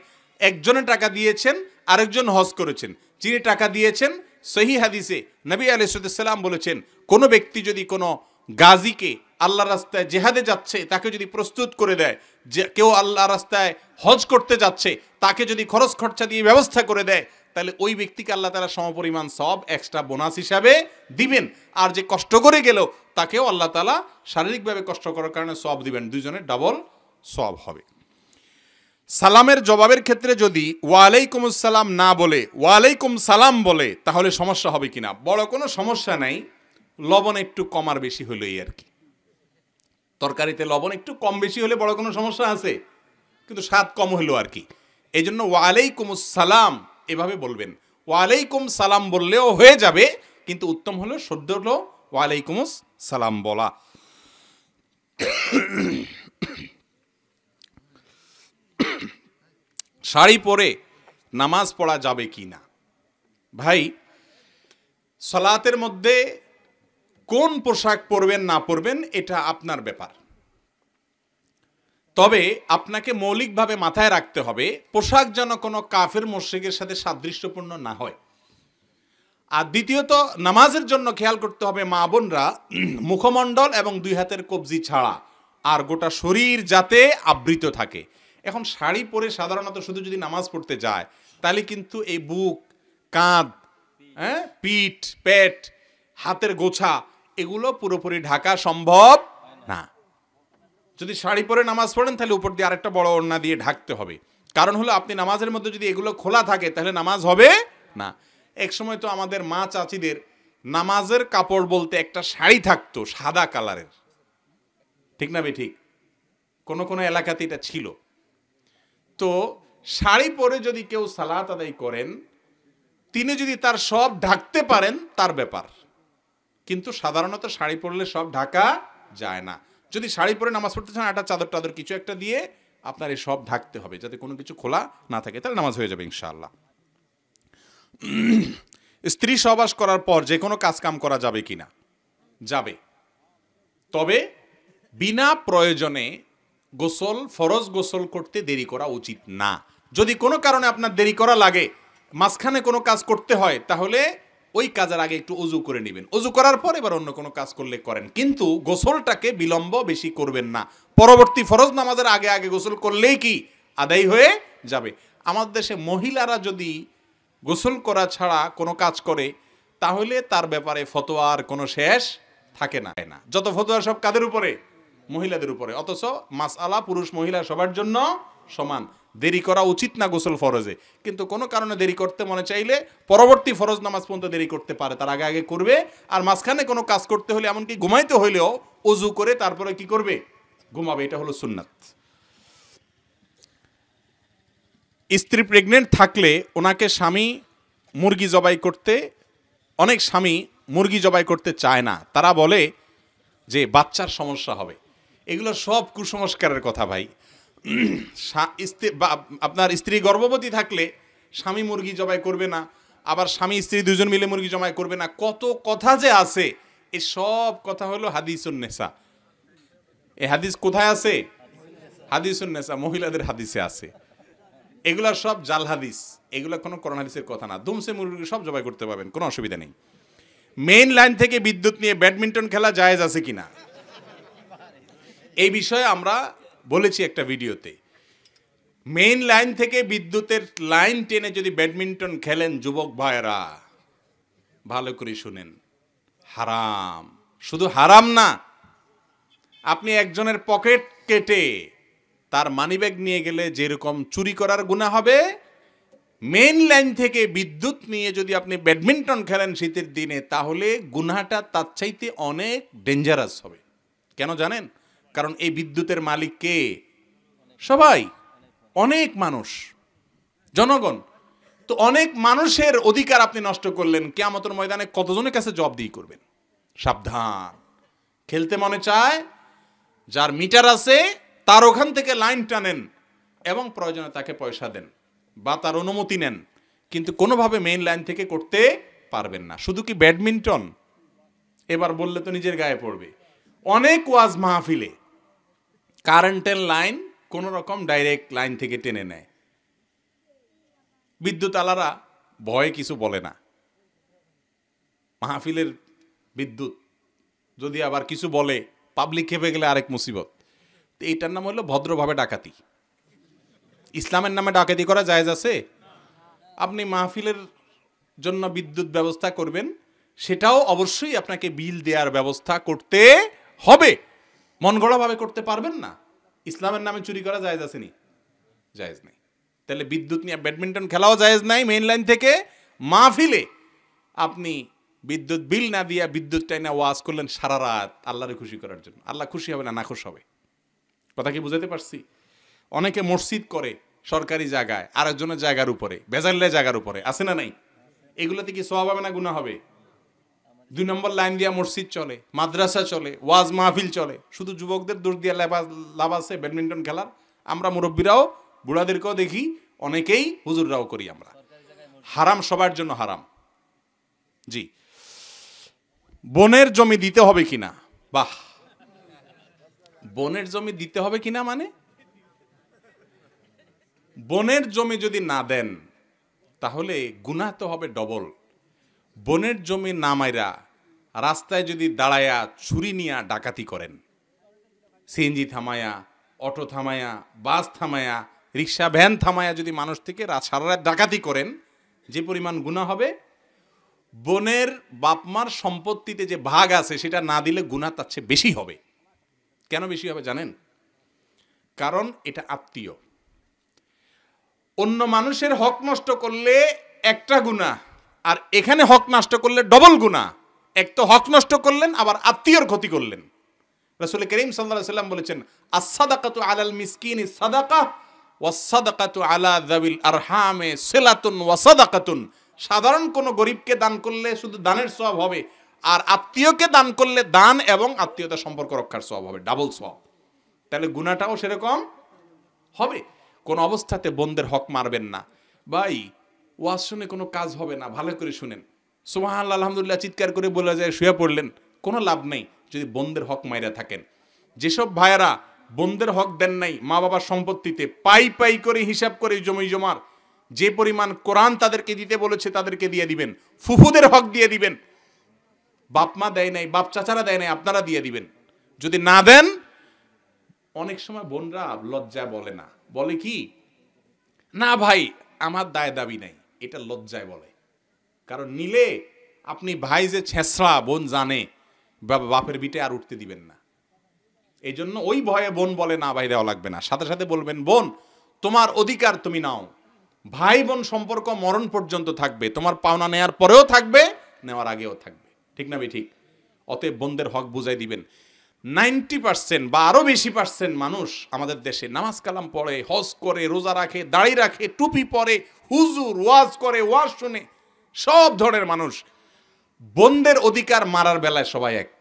একজনের টাকা দিয়েছেন, আরেকজন হজ করেছেন। যিনি টাকা দিয়েছেন, সহিহ হাদিসে নবী আলাইহিস সালাম বলেছেন, কোনো ব্যক্তি যদি কোনো গাজীকে আল্লাহর রাস্তায় জেহাদে যাচ্ছে তাকে যদি প্রস্তুত করে দেয়, যে কেউ আল্লাহর রাস্তায় হজ করতে যাচ্ছে তাকে যদি খরচ খরচা দিয়ে ব্যবস্থা করে দেয়, তাহলে ওই ব্যক্তিকে আল্লাহ তাআলা সমপরিমাণ সওয়াব এক্সট্রা বোনাস হিসাবে দিবেন। আর যে কষ্ট করে গেল তাকেও আল্লাহ তাআলা শারীরিকভাবে কষ্ট করার কারণে সওয়াব দিবেন, দুজনের ডাবল সওয়াব হবে। সালামের জবাবের ক্ষেত্রে যদি ওয়ালাইকুম আসসালাম না বলে ওয়ালাইকুম সালাম বলে তাহলে সমস্যা হবে কিনা? বড় কোনো সমস্যা নাই, লবণ একটু কম আর বেশি হলো এই আর কি। তরকারিতে লবণ একটু কম বেশি হলে বড় কোনো সমস্যা আছে, কিন্তু স্বাদ কম হলো আর কি। এই জন্য ওয়ালাইকুম সালাম এভাবে বলবেন। ওয়ালাইকুম সালাম বললেও হয়ে যাবে, কিন্তু উত্তম হলো শুদ্ধ হলো ওয়ালাইকুম সালাম বলা। শাড়ি পরে নামাজ পড়া যাবে কি না? ভাই, সালাতের মধ্যে কোন পোশাক পরবেন না পরবেন এটা আপনার ব্যাপার। তবে আপনাকে মৌলিকভাবে মাথায় রাখতে হবে পোশাক যেন কোনো কাফের মুশরিকের সাথে সাদৃশ্যপূর্ণ না হয়। আর দ্বিতীয়ত নামাজের জন্য খেয়াল করতে হবে মা বোনরা মুখমণ্ডল এবং দুই হাতের কবজি ছাড়া আর গোটা শরীর যাতে আবৃত থাকে। এখন শাড়ি পরে সাধারণত শুধু যদি নামাজ পড়তে যায় তাহলে কিন্তু এই বুক, কাঁধ, পিঠ, পেট, হাতের গোছা এগুলো পুরোপুরি ঢাকা সম্ভব না। যদি শাড়ি পরে নামাজ পড়েন তাহলে উপর দিয়ে আরেকটা বড় ওড়না দিয়ে ঢাকতে হবে। কারণ হলো আপনি নামাজের মধ্যে যদি এগুলো খোলা থাকে তাহলে নামাজ হবে না। এক সময় তো আমাদের মা চাচিদের নামাজের কাপড় বলতে একটা শাড়ি থাকতো সাদা কালারের, ঠিক না ঠিক? কোনো কোনো এলাকাতে এটা ছিল। তো শাড়ি পরে যদি কেউ সালাত আদায় করেন, তিনি যদি তার সব ঢাকতে পারেন তার ব্যাপার, কিন্তু সাধারণত শাড়ি পরলে সব ঢাকা যায় না। যদি শাড়ি পরে নামাজ পড়তে চান একটা চাদর টাদর কিছু একটা দিয়ে আপনার এই সব ঢাকতে হবে যাতে কোনো কিছু খোলা না থাকে, তাহলে নামাজ হয়ে যাবে ইনশাআল্লাহ। স্ত্রী সহবাস করার পর যে কোনো কাজ কাম করা যাবে কিনা? যাবে, তবে বিনা প্রয়োজনে গোসল, ফরজ গোসল করতে দেরি করা উচিত না। যদি কোনো কারণে আপনার দেরি করা লাগে, মাঝখানে কোনো কাজ করতে হয়, তাহলে ওই কাজের আগে একটু অজু করে নেবেন। অজু করার পর এবার অন্য কোনো কাজ করলে করেন, কিন্তু গোসলটাকে বিলম্ব বেশি করবেন না। পরবর্তী ফরজ নামাজের আগে আগে গোসল করলেই কি আদায় হয়ে যাবে। আমাদের দেশে মহিলারা যদি গোসল করা ছাড়া কোনো কাজ করে তাহলে তার ব্যাপারে ফতোয়ার কোনো শেষ থাকে না। যত ফতোয়া সব কাদের উপরে? মহিলাদের উপরে। অথচ মাসআলা পুরুষ মহিলা সবার জন্য সমান। দেরি করা উচিত না গোসল ফরজে, কিন্তু কোনো কারণে দেরি করতে মনে চাইলে পরবর্তী ফরজ নামাজ পর্যন্ত দেরি করতে পারে, তার আগে আগে করবে। আর মাঝখানে কোনো কাজ করতে হলে, এমনকি ঘুমাইতে হইলেও ওযু করে তারপরে কি করবে? ঘুমাবে। এটা হলো সুন্নাত। স্ত্রী প্রেগনেন্ট থাকলে ওনাকে স্বামী মুরগি জবাই করতে, অনেক স্বামী মুরগি জবাই করতে চায় না, তারা বলে যে বাচ্চার সমস্যা হবে। এগুলো সব কুসংস্কারের কথা ভাই। আপনার স্ত্রী গর্ভবতী থাকলে স্বামী মুরগি জবাই করবে না, আবার স্বামী স্ত্রী দুজন মিলে মুরগি জবাই করবে না, কত কথা যে আছে। এই সব কথা হলো হাদিসুন নেসা। এই হাদিস কোথায় আছে? হাদিসুন নেসা, মহিলাদের হাদিসে আছে। এগুলা সব জাল হাদিস, এগুলা কোনো কোরআন হাদিসের কথা না। দুমসে মুরগি সব জবাই করতে পারবেন, কোনো অসুবিধা নেই। মেইন লাইন থেকে বিদ্যুৎ নিয়ে ব্যাডমিন্টন খেলা জায়েজ আছে কিনা, এই বিষয়ে আমরা বলেছি একটা ভিডিওতে। মেইন লাইন থেকে বিদ্যুতের লাইন টেনে যদি ব্যাডমিন্টন খেলেন যুবক ভাইরা, ভালো করে শুনেন, হারাম। শুধু হারাম না, আপনি একজনের পকেট কেটে তার মানিব্যাগ নিয়ে গেলে যেরকম চুরি করার গুনাহ হবে, মেইন লাইন থেকে বিদ্যুৎ নিয়ে যদি আপনি ব্যাডমিন্টন খেলেন শীতের দিনে, তাহলে গুনাহটা তার চাইতে অনেক ডেঞ্জারাস হবে। কেন জানেন? কারণ এই বিদ্যুতের মালিক কে? সবাই, অনেক মানুষ, জনগণ। তো অনেক মানুষের অধিকার আপনি নষ্ট করলেন, কিয়ামতের ময়দানে কতজনের কাছে জবাবদিহি করবেন? সাবধান। খেলতে মনে চায়, যার মিটার আছে তার ওখান থেকে লাইন টানেন এবং প্রয়োজনে তাকে পয়সা দেন বা তার অনুমতি নেন, কিন্তু কোনোভাবে মেইন লাইন থেকে করতে পারবেন না। শুধু কি ব্যাডমিন্টন? এবার বললে তো নিজের গায়ে পড়বে। অনেক ওয়াজ মাহফিলে কারেন্টের লাইন কোন রকম ডাইরেক্ট লাইন থেকে টেনে নেয়, বিদ্যুৎ আলারা ভয়ে কিছু বলে না। মাহফিলের বিদ্যুৎ যদি আবার কিছু বলে, পাবলিক খেপে গেলে আরেক মুসিবত। এইটার নাম হলো ভদ্রভাবে ডাকাতি। ইসলামের নামে ডাকাতি করা জায়েজ আছে? আপনি মাহফিলের জন্য বিদ্যুৎ ব্যবস্থা করবেন, সেটাও অবশ্যই আপনাকে বিল দেওয়ার ব্যবস্থা করতে হবে। মন গড়াভাবে করতে পারবেন না। ইসলামের নামে চুরি করা জায়েজ আছে নি? জায়েজ নেই। তাহলে বিদ্যুৎ নিয়ে ব্যাডমিন্টন খেলাও জায়েজ নাই মেইন লাইন থেকে। মাহফিলে আপনি বিদ্যুৎ বিল না দিয়া বিদ্যুৎ টাইনা ওয়াজ করলেন সারা রাত আল্লাহরে খুশি করার জন্য, আল্লাহ খুশি হবে না নাখুশ হবে। কথা কি বুঝাতে পারছি? অনেকে মসজিদ করে সরকারি জায়গায়, আরেকজনের জায়গার উপরে, বেজাল্লে জায়গার উপরে, আছে না নাই? এগুলোতে কি সওয়াব হবে না গুনাহ হবে? 2 নম্বর লাইন দিয়া মসজিদ চলে, মাদ্রাসা চলে, ওয়াজ মাহফিল চলে, শুধু যুবকদের দোষ দিয়া লাভ আছে ব্যাডমিন্টন খেলার? আমরা মুরব্বীরাও বুড়াদেরকেও দেখি, অনেকেই হুজুররাও করি আমরা। হারাম, সবার জন্য হারাম। জি। বনের জমি দিতে হবে কিনা? বাহ, বনের জমি দিতে হবে কিনা মানে বনের জমি যদি না দেন তাহলে গুনাহ তো হবে ডবল। বনের জমি না মাইরা রাস্তায় যদি দাঁড়ায়া ছুরি নিয়া ডাকাতি করেন, সিএনজি থামায়া, অটো থামায়া, বাস থামায়া, রিক্সা ভ্যান থামায়া যদি মানুষ থেকে সারা রাত ডাকাতি করেন, যে পরিমাণ গুনাহ হবে, বনের বাপমার সম্পত্তিতে যে ভাগ আছে সেটা না দিলে গুনাহ তার চেয়ে বেশি হবে। কেন বেশি হবে জানেন? কারণ এটা আত্মীয়। অন্য মানুষের হক নষ্ট করলে একটা গুনাহ, আর এখানে হক নষ্ট করলে ডবল গুনাহ। এক তো হক নষ্ট করলেন, আবার আত্মীয়র ক্ষতি করলেন। রাসূল করিম সাল্লাল্লাহু আলাইহি ওয়াসাল্লাম বলেছেন, আস-সাদাকাতু আলাল মিসকিনি সাদাকাহ ওয়াস-সাদাকাতু আলা যাবিল আরহামে সিলাতুন ওয়া সাদাকাতুন। সাধারণ কোন গরিবকে দান করলে শুধু দানের সওয়াব হবে, আর আত্মীয়কে দান করলে দান এবং আত্মীয়তা সম্পর্ক রক্ষার সওয়াব হবে, ডাবল সওয়াব। তাহলে গুনাহটাও সেরকম হবে। কোন অবস্থাতে বন্ধের হক মারবেন না। ভাই, ওয়াজ শুনে কোনো কাজ হবে না, ভালো করে শুনেন। সুবহানাল্লাহ আলহামদুলিল্লাহ চিৎকার করে বলে যায় শুয়ে পড়লেন, কোনো লাভ নেই যদি বন্ধের হক মাইরা থাকেন। যেসব ভাইয়েরা বন্ধের হক দেন নাই, মা বাবার সম্পত্তিতে পাই পাই করে হিসাব করে জমি জমার, যে পরিমাণ কোরআন তাদেরকে দিতে বলেছে তাদেরকে দিয়ে দিবেন। ফুফুদের হক দিয়ে দিবেন। বাপ মা দেয় নাই, বাপ চাচারা দেয় নাই, আপনারা দিয়ে দিবেন। যদি না দেন, অনেক সময় বোনরা লজ্জায় বলে না, বলে কি, না ভাই আমার দায় দাবি নাই, এটা লজ্জায় বলে। কারণ নিলে আপনি ভাই যে ছেঁচড়া বোন জানে, বাপের বিটে আর উঠতে দিবেন না। এই জন্য ওই ভয়ে বোন বলে না ভাই দেওয়া লাগবে না। সাথে সাথে বলবেন, বোন তোমার অধিকার তুমি নাও। ভাই বোন সম্পর্ক মরণ পর্যন্ত থাকবে, তোমার পাওনা নেওয়ার পরেও থাকবে, নেওয়ার আগেও থাকবে। ঠিক না ঠিক? অতএব বোনদের হক বুঝাই দিবেন। 90% বা আরো বেশি % মানুষ আমাদের দেশে নামাজ কালাম পড়ে, হজ করে, রোজা রাখে, দাড়ি রাখে, টুপি পরে, হুজুর ওয়াজ করে, ওয়াজ শুনে, সব ধরনের মানুষ। বোনদের অধিকার মারার বেলায় সবাই এক।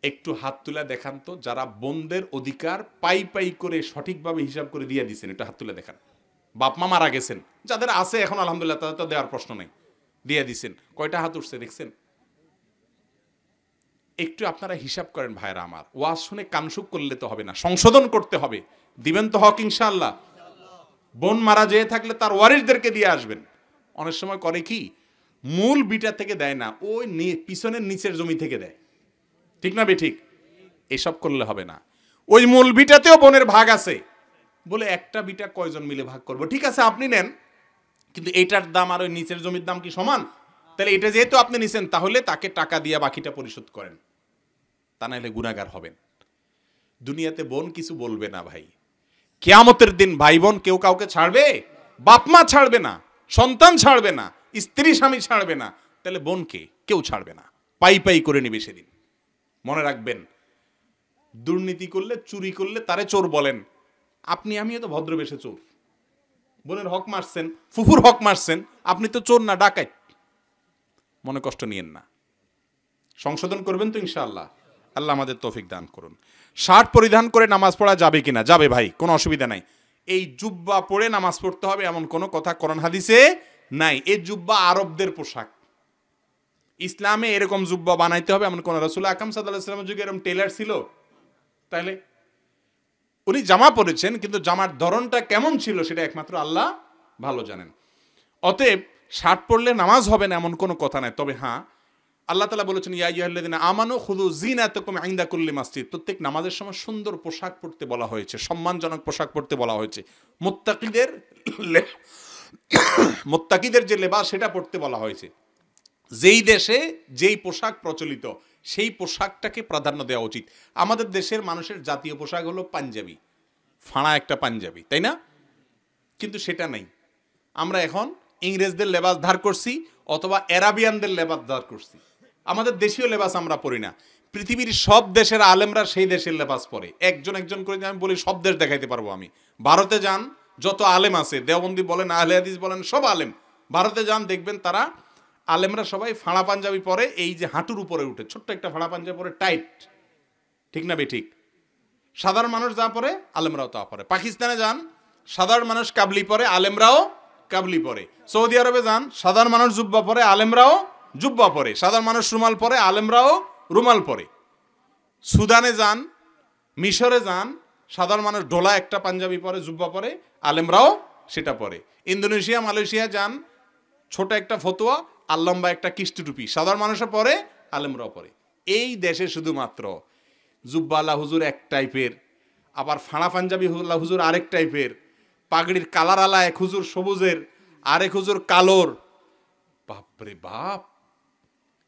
একটু হাত তুলে দেখান তো যারা বোনদের অধিকার পাই পাই করে সঠিকভাবে হিসাব করে দিয়ে দিচ্ছেন, একটু হাত তুলে দেখান। বাপ মা মারা গেছেন, যাদের আছে এখন আলহামদুলিল্লাহ তাদের তো দেওয়ার প্রশ্ন নেই, দিয়ে দিচ্ছেন। কয়টা হাত উঠছে দেখছেন? একটু আপনারা হিসাব করেন ভাইরা আমার। ওয়াজ শুনে কানসুক করলে তো হবে না, সংশোধন করতে হবে। দিবেন তো হক ইনশাআল্লাহ? বোন মারা যেয়ে থাকলে তার ওয়ারিসদেরকে দিয়ে আসবেন। অনেক সময় করে কি, মূল বিটা থেকে দেয় না, ওই পিছনের নিচের জমি থেকে দেয়। ঠিক না ঠিক? এসব করলে হবে না। ওই মূল বিটাতেও বোনের ভাগ আছে বলে একটা বিটা কয়জন মিলে ভাগ করবো? ঠিক আছে আপনি নেন, কিন্তু এটার দাম আর ওই নিচের জমির দাম কি সমান? তাহলে এটা যেহেতু আপনি নিছেন, তাহলে তাকে টাকা দিয়ে বাকিটা পরিশোধ করেন, তা নাহলে গুনাহগার হবেন। দুনিয়াতে বোন কিছু বলবে না ভাই। কিয়ামতের দিন ভাই বোন কেউ কাউকে ছাড়বে? বাপ মা ছাড়বে না, সন্তান ছাড়বে না, স্ত্রী স্বামী ছাড়বে না, তাহলে বোনকে কেউ ছাড়বে না। পাই পাই করে নিবে সেদিন। মনে রাখবেন, দুর্নীতি করলে, চুরি করলে তারে চোর বলেন। আপনি আমিও তো ভদ্রবেশে চোর। বোনের হক মারছেন, ফুফুর হক মারছেন, আপনি তো চোর না, ডাকাত। মনে কষ্ট নিয়েন না, সংশোধন করবেন তো ইনশাআল্লাহ। আল্লাহ আমাদের তৌফিক দান করুন। শার্ট পরিধান করে নামাজ পড়া যাবে কিনা? যাবে ভাই, কোনো অসুবিধা নাই। এই জুব্বা পরে নামাজ পড়তে হবে এমন কোনো কথা কোরআন হাদিসে নাই। এই জুব্বা আরবদের পোশাক, ইসলামে এরকম জুব্বা বানাইতে হবে এমন কোন রাসূল আকরাম সাল্লাল্লাহু আলাইহি ওয়াসাল্লামের যুগে এরকম টেলার ছিল? তাইলে উনি জামা পরেছেন, কিন্তু জামার ধরনটা কেমন ছিল সেটা একমাত্র আল্লাহ ভালো জানেন। অতএব শার্ট পরলে নামাজ হবে না এমন কোনো কথা নাই। তবে হ্যাঁ, আল্লাহ তাআলা বলেছেন ইয়া আইয়ুহাল্লাযিনা আমানু খুযু যিনাতাকুম ইনদা কুল্লি মাসজিদ। প্রত্যেক নামাজের সময় সুন্দর পোশাক পরতে বলা হয়েছে, সম্মানজনক পোশাক পরতে বলা হয়েছে। মুত্তাকিদের যে লেবাস সেটা পরতে বলা হয়েছে। যেই দেশে যেই পোশাক প্রচলিত সেই পোশাকটাকে প্রাধান্য দেওয়া উচিত। আমাদের দেশের মানুষের জাতীয় পোশাক হলো পাঞ্জাবি, ফাঁড়া একটা পাঞ্জাবি, তাই না? কিন্তু সেটা নেই। আমরা এখন ইংরেজদের লেবাস ধার করছি অথবা অ্যারাবিয়ানদের লেবাস ধার করছি। আমাদের দেশীয় লেবাস আমরা পরি না। পৃথিবীর সব দেশের আলেমরা সেই দেশের লেবাস পরে। একজন একজন করে আমি বলি, সব দেশ দেখাইতে পারবো আমি। ভারতে যান, যত আলেম আছে, দেওবন্দি বলেন, আহলে হাদিস বলেন, সব আলেম ভারতে যান, দেখবেন তারা আলেমরা সবাই ফাঁড়া পাঞ্জাবি পরে, এই যে হাঁটুর উপরে উঠে ছোট্ট একটা ফাঁড়া পাঞ্জাবি পরে, টাইট, ঠিক না ঠিক? সাধারণ মানুষ যা পরে আলেমরাও তা পরে। পাকিস্তানে যান, সাধারণ মানুষ কাবলি পরে, আলেমরাও কাবলি পরে। সৌদি আরবে যান, সাধারণ মানুষ জুব্বা পরে, আলেমরাও জুব্বা পরে। সাধারণ মানুষ রুমাল পরে, আলেমরাও রুমাল পরে। সুদানে যান, মিশরে যান, সাধারণ মানুষ ঢোলা একটা পাঞ্জাবি পরে, জুব্বা পরে, আলেমরাও সেটা পরে। ইন্দোনেশিয়া, মালয়েশিয়া যান, ছোট একটা ফতুয়া আর লম্বা একটা কিস্টি টুপি, সাধারণ মানুষও পরে, আলেমরাও পরে। এই দেশে শুধুমাত্র জুব্বালা হুজুর এক টাইপের, আবার ফাঁড়া পাঞ্জাবি হুজুর আরেক টাইপের, পাগড়ির কালার আলা এক হুজুর সবুজের, আরেক হুজুর কালোর। বাপরে বাপ,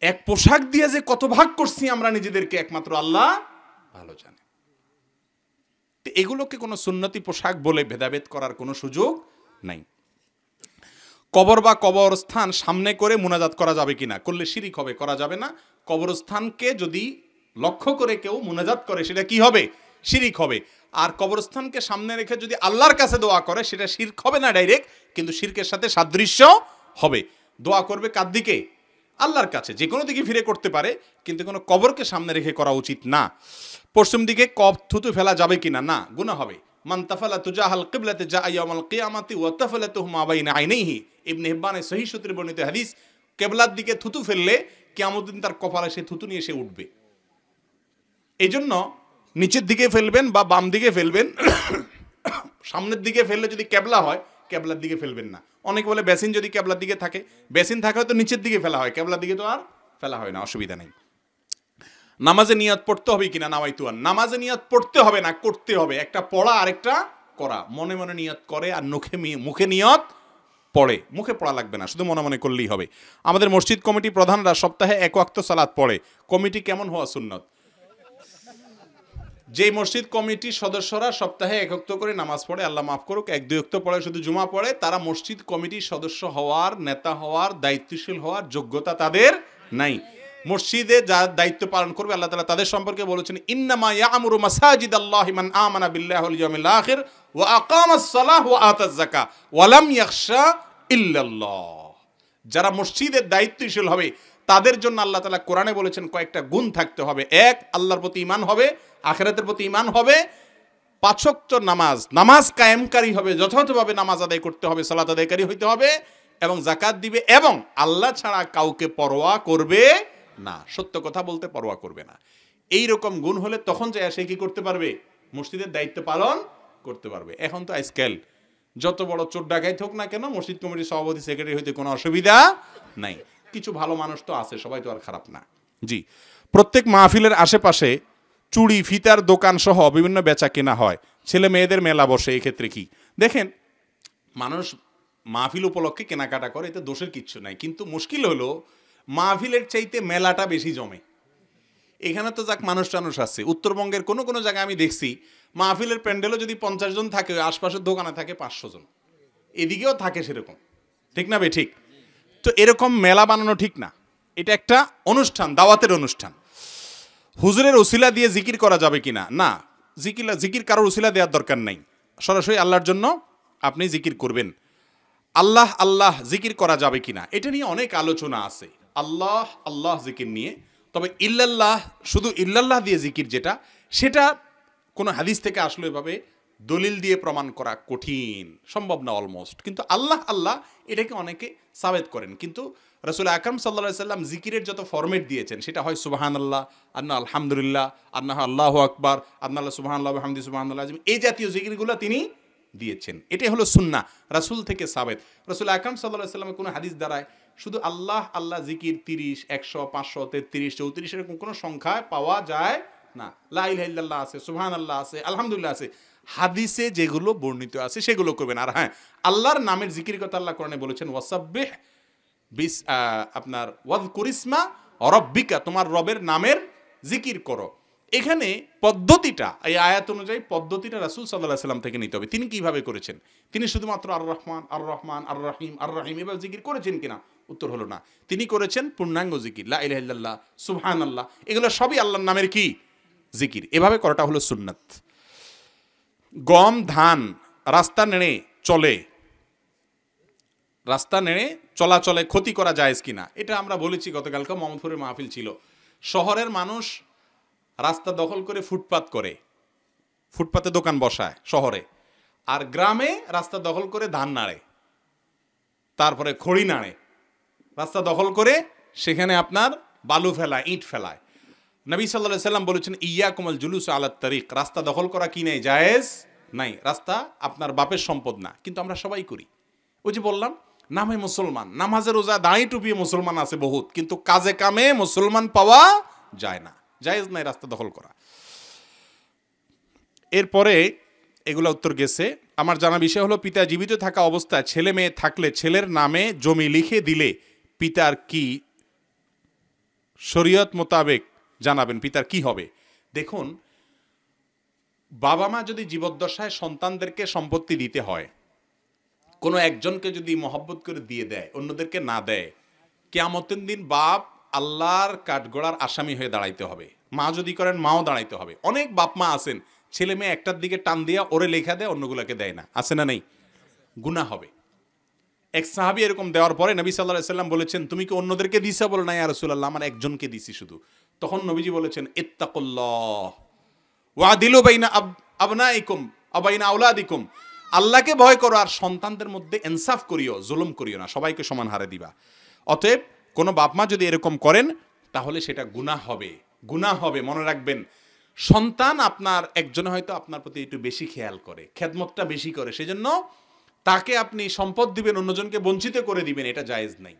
এক পোশাক দিয়ে যে কত ভাগ করছি আমরা নিজেদেরকে একমাত্র আল্লাহ ভালো জানে। এগুলোকে কোনো সুন্নতি পোশাক বলে ভেদাভেদ করার কোনো সুযোগ নাই। কবর বা কবরস্থান সামনে করে মুনাজাত করা যাবে কিনা? করলে শিরিক হবে, করা যাবে না। কবরস্থানকে যদি লক্ষ্য করে কেউ মুনাজাত করে সেটা কি হবে? শিরিক হবে। আর কবরস্থানকে সামনে রেখে যদি আল্লাহর কাছে দোয়া করে সেটা শিরক হবে না ডাইরেক্ট, কিন্তু শিরকের সাথে সাদৃশ্য হবে। দোয়া করবে কার দিকে? আল্লাহর কাছে। যে কোনো দিকে ফিরে করতে পারে, কিন্তু কোনো কবরকে সামনে রেখে করা উচিত না। পশ্চিম দিকে কব থুতু ফেলা যাবে কিনা? না, গুনাহ হবে। মান তাফালা তুজাহাল কিবলাতে জা ইয়াউমাল কিয়ামাতি ওয়া তাফালাতুহু মা বাইনা আইনাইহি। ইবনে হিব্বানের সহিহ সূত্রে বর্ণিত হাদিস, কিবলার দিকে থুতু ফেললে কিয়ামত দিন তার কপালে সে থুতু নিয়ে এসে উঠবে। এইজন্য নিচের দিকে ফেলবেন বা বাম দিকে ফেলবেন। সামনের দিকে ফেললে যদি কেবলা হয়, কেবলার দিকে ফেলবেন না। অনেকে বলে বেসিন যদি কেবলার দিকে থাকে, বেসিন থাকে হয়তো নিচের দিকে ফেলা হয়, কেবলার দিকে তো আর ফেলা হয় না, অসুবিধা নেই। নামাজে নিয়ত পড়তে হবে কিনা? নামাইতুয়ান, নামাজে নিয়ত পড়তে হবে না, করতে হবে। একটা পড়া আরেকটা করা। মনে মনে নিয়ত করে আর মুখে নিয়ত পড়ে। মুখে পড়া লাগবে না, শুধু মনে মনে করলেই হবে। আমাদের মসজিদ কমিটি প্রধানরা সপ্তাহে এক ওয়াক্ত সালাত পড়ে। কমিটি কেমন হওয়া সুন্নত? যে মসজিদ কমিটির সদস্যরা সপ্তাহে এক ওয়াক্ত করে নামাজ পড়ে, আল্লাহ মাফ করুক, এক দুই ওয়াক্ত পড়ে শুধু জুমা পড়ে, তারা মসজিদ কমিটির সদস্য হওয়ার, নেতা হওয়ার, দায়িত্বশীল হওয়ার যোগ্যতা তাদের নাই। মসজিদে যার দায়িত্ব পালন করবে, আল্লাহ তাআলা তাদের সম্পর্কে বলেছেন ইন্নামা ইয়ামুরু মাসাজিদাল্লাহি মান আমানা বিল্লাহি ওয়াল ইয়াউমিল আখির ওয়া আকামাস সালাহ ওয়া আতাজ যাকাত ওয়া লাম ইয়াখশা ইল্লাল্লাহ। যারা মসজিদের দায়িত্বশীল হবে তাদের জন্য আল্লাহ তাআলা কোরআনে বলেছেন কয়েকটা গুণ থাকতে হবে। এক, আল্লাহর প্রতি ঈমান হবে, আখিরাতের প্রতি ঈমান হবে, পাঁচ ওয়াক্ত নামাজ কায়েমকারী হবে, যথাযথভাবে নামাজ আদায় করতে হবে, সালাত আদায়কারী হইতে হবে, এবং যাকাত দিবে, এবং আল্লাহ ছাড়া কাউকে পরোয়া করবে না, সত্য কথা বলতে পরোয়া করবে না। এই রকম গুণ হলে তখন যায় সে কি করতে পারবে? মসজিদের দায়িত্ব পালন করতে পারবে। এখন তো আজকাল যত বড় চোর ডাকাইত হোক না কেন, মসজিদ কমিটির সভাপতি, সেক্রেটারি হইতে কোনো অসুবিধা নাই। কিছু ভালো মানুষ তো আছে, সবাই তো আর খারাপ না। জি, প্রত্যেক মাহফিলের আশেপাশে চুড়ি, ফিতার দোকান সহ বিভিন্ন বেচা কেনা হয়, ছেলে মেয়েদের মেলা বসে। এক্ষেত্রে কি দেখেন, মানুষ মাহফিল উপলক্ষে কেনাকাটা করে, এতে দোষের কিচ্ছু নাই। কিন্তু মুশকিল হলো মাহফিলের চাইতে মেলাটা বেশি জমে। এখানে তো যাক মানুষ টানুষ আছে, উত্তরবঙ্গের কোনো কোনো জায়গায় আমি দেখছি মাহফিলের প্যান্ডেলও যদি 50 জন থাকে, আশপাশের দোকানে থাকে 500 জন, এদিকেও থাকে সেরকম, ঠিক না ঠিক? তো এরকম মেলা বানানো ঠিক না। এটা একটা অনুষ্ঠান, দাওয়াতের অনুষ্ঠান। হুজুরের উসিলা দিয়ে জিকির করা যাবে কিনা? না, জিকির কারোর উসিলা দেওয়ার দরকার নাই। সরাসরি আল্লাহর জন্য আপনি জিকির করবেন। আল্লাহ আল্লাহ জিকির করা যাবে কিনা, এটা নিয়ে অনেক আলোচনা আছে। আল্লাহ আল্লাহ জিকির নিয়ে তবে ইল্লাল্লাহ, শুধু ইল্লাল্লাহ দিয়ে জিকির যেটা, সেটা কোনো হাদিস থেকে আসলে এভাবে দলিল দিয়ে প্রমাণ করা কঠিন, সম্ভব না অলমোস্ট। কিন্তু আল্লাহ আল্লাহ এটাকে অনেকে সাবেত করেন। কিন্তু রাসূল আকরাম সাল্লাল্লাহু আলাইহি সাল্লাম জিকিরের যত ফরম্যাট দিয়েছেন সেটা হয় সুবহানাল্লাহ, আন্না আলহামদুলিল্লাহ, আন্না আল্লাহু আকবার, আন্না সুবহানাল্লাহ ওয়া বিহামদিহি সুবহানাল্লাহ আযীম, এই জাতীয় জিকিরগুলো তিনি দিয়েছেন। এটাই হলো সুন্নাহ, রাসূল থেকে সাবেত। রাসূল আকরাম সাল্লাল্লাহু আলাইহি সাল্লামের কোনো হাদিস দ্বারায় শুধু আল্লাহ আল্লাহ জিকির 30, 100, 500, 33, 34 এরকম কোনো সংখ্যায় পাওয়া যায় না। লা ইলাহা ইল্লাল্লাহ আছে, সুবহানাল্লাহ আছে, আলহামদুলিল্লাহ আছে, হাদিসে যেগুলো বর্ণিত আছে সেগুলো করবেন। আর হ্যাঁ, আল্লাহর নামের জিকির কথা আল্লাহ কোরআনে বলেছেন, ওয়াসাব্বিহ বিস আপনার ওয়াযকুরিসমা রাব্বিকা, তোমার রবের নামের জিকির করো। এখানে পদ্ধতিটা, এই আয়াত অনুযায়ী পদ্ধতিটা রাসূল সাল্লাল্লাহু আলাইহি সাল্লাম থেকে নিতে হবে। তিনি কিভাবে করেছেন? তিনি শুধুমাত্র আর রহমান আর রহমান আর রহিম আর রহিম এভাবে জিকির করেছেন কিনা? উত্তর হলো না। তিনি করেছেন পূর্ণাঙ্গ জিকির, লা ইলাহা ইল্লাল্লাহ, সুবহানাল্লাহ, এগুলো সবই আল্লাহর নামের কি জিকির। এভাবে করাটা হলো সুন্নাত। গম ধান রাস্তা নেড়ে চলে, রাস্তা নেড়ে চলাচলে ক্ষতি করা জায়েজ কিনা, এটা আমরা বলেছি গতকালকে, মোহাম্মদপুরের মাহফিল ছিল। শহরের মানুষ রাস্তা দখল করে ফুটপাত করে, ফুটপাতে দোকান বসায় শহরে, আর গ্রামে রাস্তা দখল করে ধান নাড়ে, তারপরে খড়ি নাড়ে, রাস্তা দখল করে সেখানে আপনার বালু ফেলায়, ইট ফেলায়। নবী সাল্লাল্লাহু আলাইহি সাল্লাম বলেছেন, ইয়াকুমুল জুলুস আলাত তারিক, রাস্তা দখল করা কি নেই, জায়েজ নাই। রাস্তা আপনার বাপের সম্পদ না, কিন্তু আমরা সবাই করি। ওই যে বললাম, নামে মুসলমান, নামাজে রোজা দাঁড়িয়ে টুপিয়ে মুসলমান আছে বহুত, কিন্তু কাজে কামে মুসলমান পাওয়া যায় না, জায়েজ নাই রাস্তা দখল করা। এরপরে এগুলো উত্তর গেছে। আমার জানা বিষয় হলো, পিতা জীবিত থাকা অবস্থায় ছেলে মেয়ে থাকলে ছেলের নামে জমি লিখে দিলে পিতার কি শরীয়ত মোতাবেক জানাবেন, পিতার কি হবে? দেখুন, বাবা মা যদি জীবদ্দশায় সন্তানদেরকে সম্পত্তি দিতে হয়, কোনো একজনকে যদি মহব্বত করে দিয়ে দেয়, অন্যদেরকে না দেয়, কিয়ামতের দিন বাপ আল্লাহর কাঠগড়ার আসামি হয়ে দাঁড়াইতে হবে। মা যদি করেন, মাও দাঁড়াইতে হবে। অনেক বাপ মা আছেন, ছেলে মেয়ে একটার দিকে টান দিয়া ওরে লেখা দেয়, অন্যগুলোকে দেয় না, আছে না নেই? গুনাহ হবে। এক সাহাবী এরকম দেওয়ার পরে নবী সাল্লাল্লাহু আলাইহি সাল্লাম বলেছেন, তুমি কি অন্যদেরকে দিছো? বলে না ইয়া রাসূলুল্লাহ, আমার একজনকে দিছি শুধু। তখন নবীজি বলেছেন, ইত্তাকুল্লাহ ওয়াদিলু বাইনা আবনাইকুম ওয়া বাইনা আওলাদিকুম, আল্লাহকে ভয় করো আর সন্তানদের মধ্যে ইনসাফ করিও, জুলুম করিও না, সবাইকে সমান হারে দিবা। অতএব কোনো বাপ মা যদি এরকম করেন তাহলে সেটা গুনাহ হবে, গুনাহ হবে। মনে রাখবেন, সন্তান আপনার একজন হয়তো আপনার প্রতি একটু বেশি খেয়াল করে, খেদমতটা বেশি করে, সেজন্য তাকে আপনি সম্পদ দিবেন, অন্যজনকে বঞ্চিত করে দিবেন, এটা জায়েজ নাই।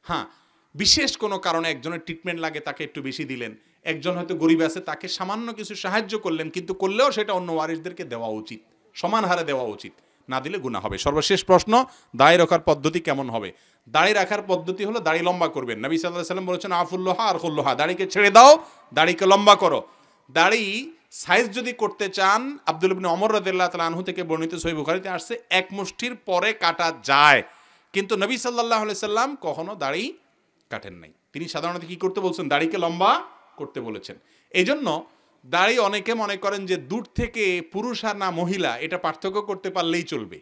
হ্যাঁ, বিশেষ কোনো কারণে একজনের ট্রিটমেন্ট লাগে, তাকে একটু বেশি দিলেন। একজন হয়তো গরিব আছে, তাকে সামান্য কিছু সাহায্য করলেন, কিন্তু করলেও সেটা অন্য ওয়ারিসদেরকে দেওয়া উচিত, সমান হারে দেওয়া উচিত, না দিলে গুনাহ হবে। সর্বশেষ প্রশ্ন, দাড়ি রাখার পদ্ধতি কেমন হবে? দাড়ি রাখার পদ্ধতি হলো, দাড়ি লম্বা করবেন। নবী সাল্লাল্লাহু আলাইহি সাল্লাম বলেছেন, আফুল্লাহা আর খুল্লাহা, দাড়িকে ছেড়ে দাও, দাড়িকে লম্বা করো। দাড়ি সাইজ যদি করতে চান, আব্দুল ইবনে ওমর রাদিয়াল্লাহু তাআলা আনহু থেকে বর্ণিত সহিহ বুখারীতে আসছে, এক মুষ্টির পরে কাটা যায়, কিন্তু নবী সাল্লাল্লাহু আলাইহি সাল্লাম কখনো দাড়ি কাটেন নাই। তিনি সাধারণত কি করতে বলছেন? দাড়িকে লম্বা করতে বলেছেন। এই জন্য দাড়ি অনেকে মনে করেন যে দূর থেকে পুরুষ আর না মহিলা এটা পার্থক্য করতে পারলেই চলবে,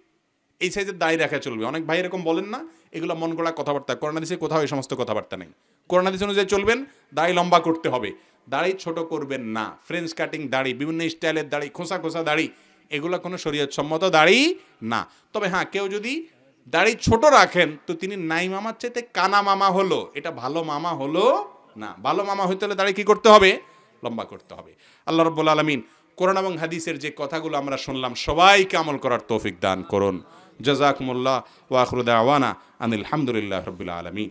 এই সাইজের দাড়ি রাখা চলবে। অনেক ভাই এরকম বলেন না, এগুলো মন গড়া কথাবার্তা। কোরআন হাদিসে কোথাও এই সমস্ত কথাবার্তা নেই। কোরআন হাদিস অনুযায়ী চলবেন, দাড়ি লম্বা করতে হবে, দাড়ি ছোট করবেন না। ফ্রেঞ্চ কাটিং দাড়ি, বিভিন্ন স্টাইলের দাড়ি, খোসা খোসা দাড়ি, এগুলো কোনো শরীয়ত সম্মত দাড়ি না। তবে হ্যাঁ, কেউ যদি দাড়ি ছোট রাখেন তো তিনি নাই মামার চাইতে কানা মামা হলো, এটা ভালো মামা হলো না। ভালো মামা হইতে হলে দাড়ি কি করতে হবে? লম্বা করতে হবে। আল্লাহ রাব্বুল আলামিন কোরআন এবং হাদিসের যে কথাগুলো আমরা শুনলাম সবাইকে আমল করার তৌফিক দান করুন। জাযাকুমুল্লাহ ওয়া আখিরু দাওয়ানা আনিল হামদুলিল্লাহি রাব্বিল আলামিন।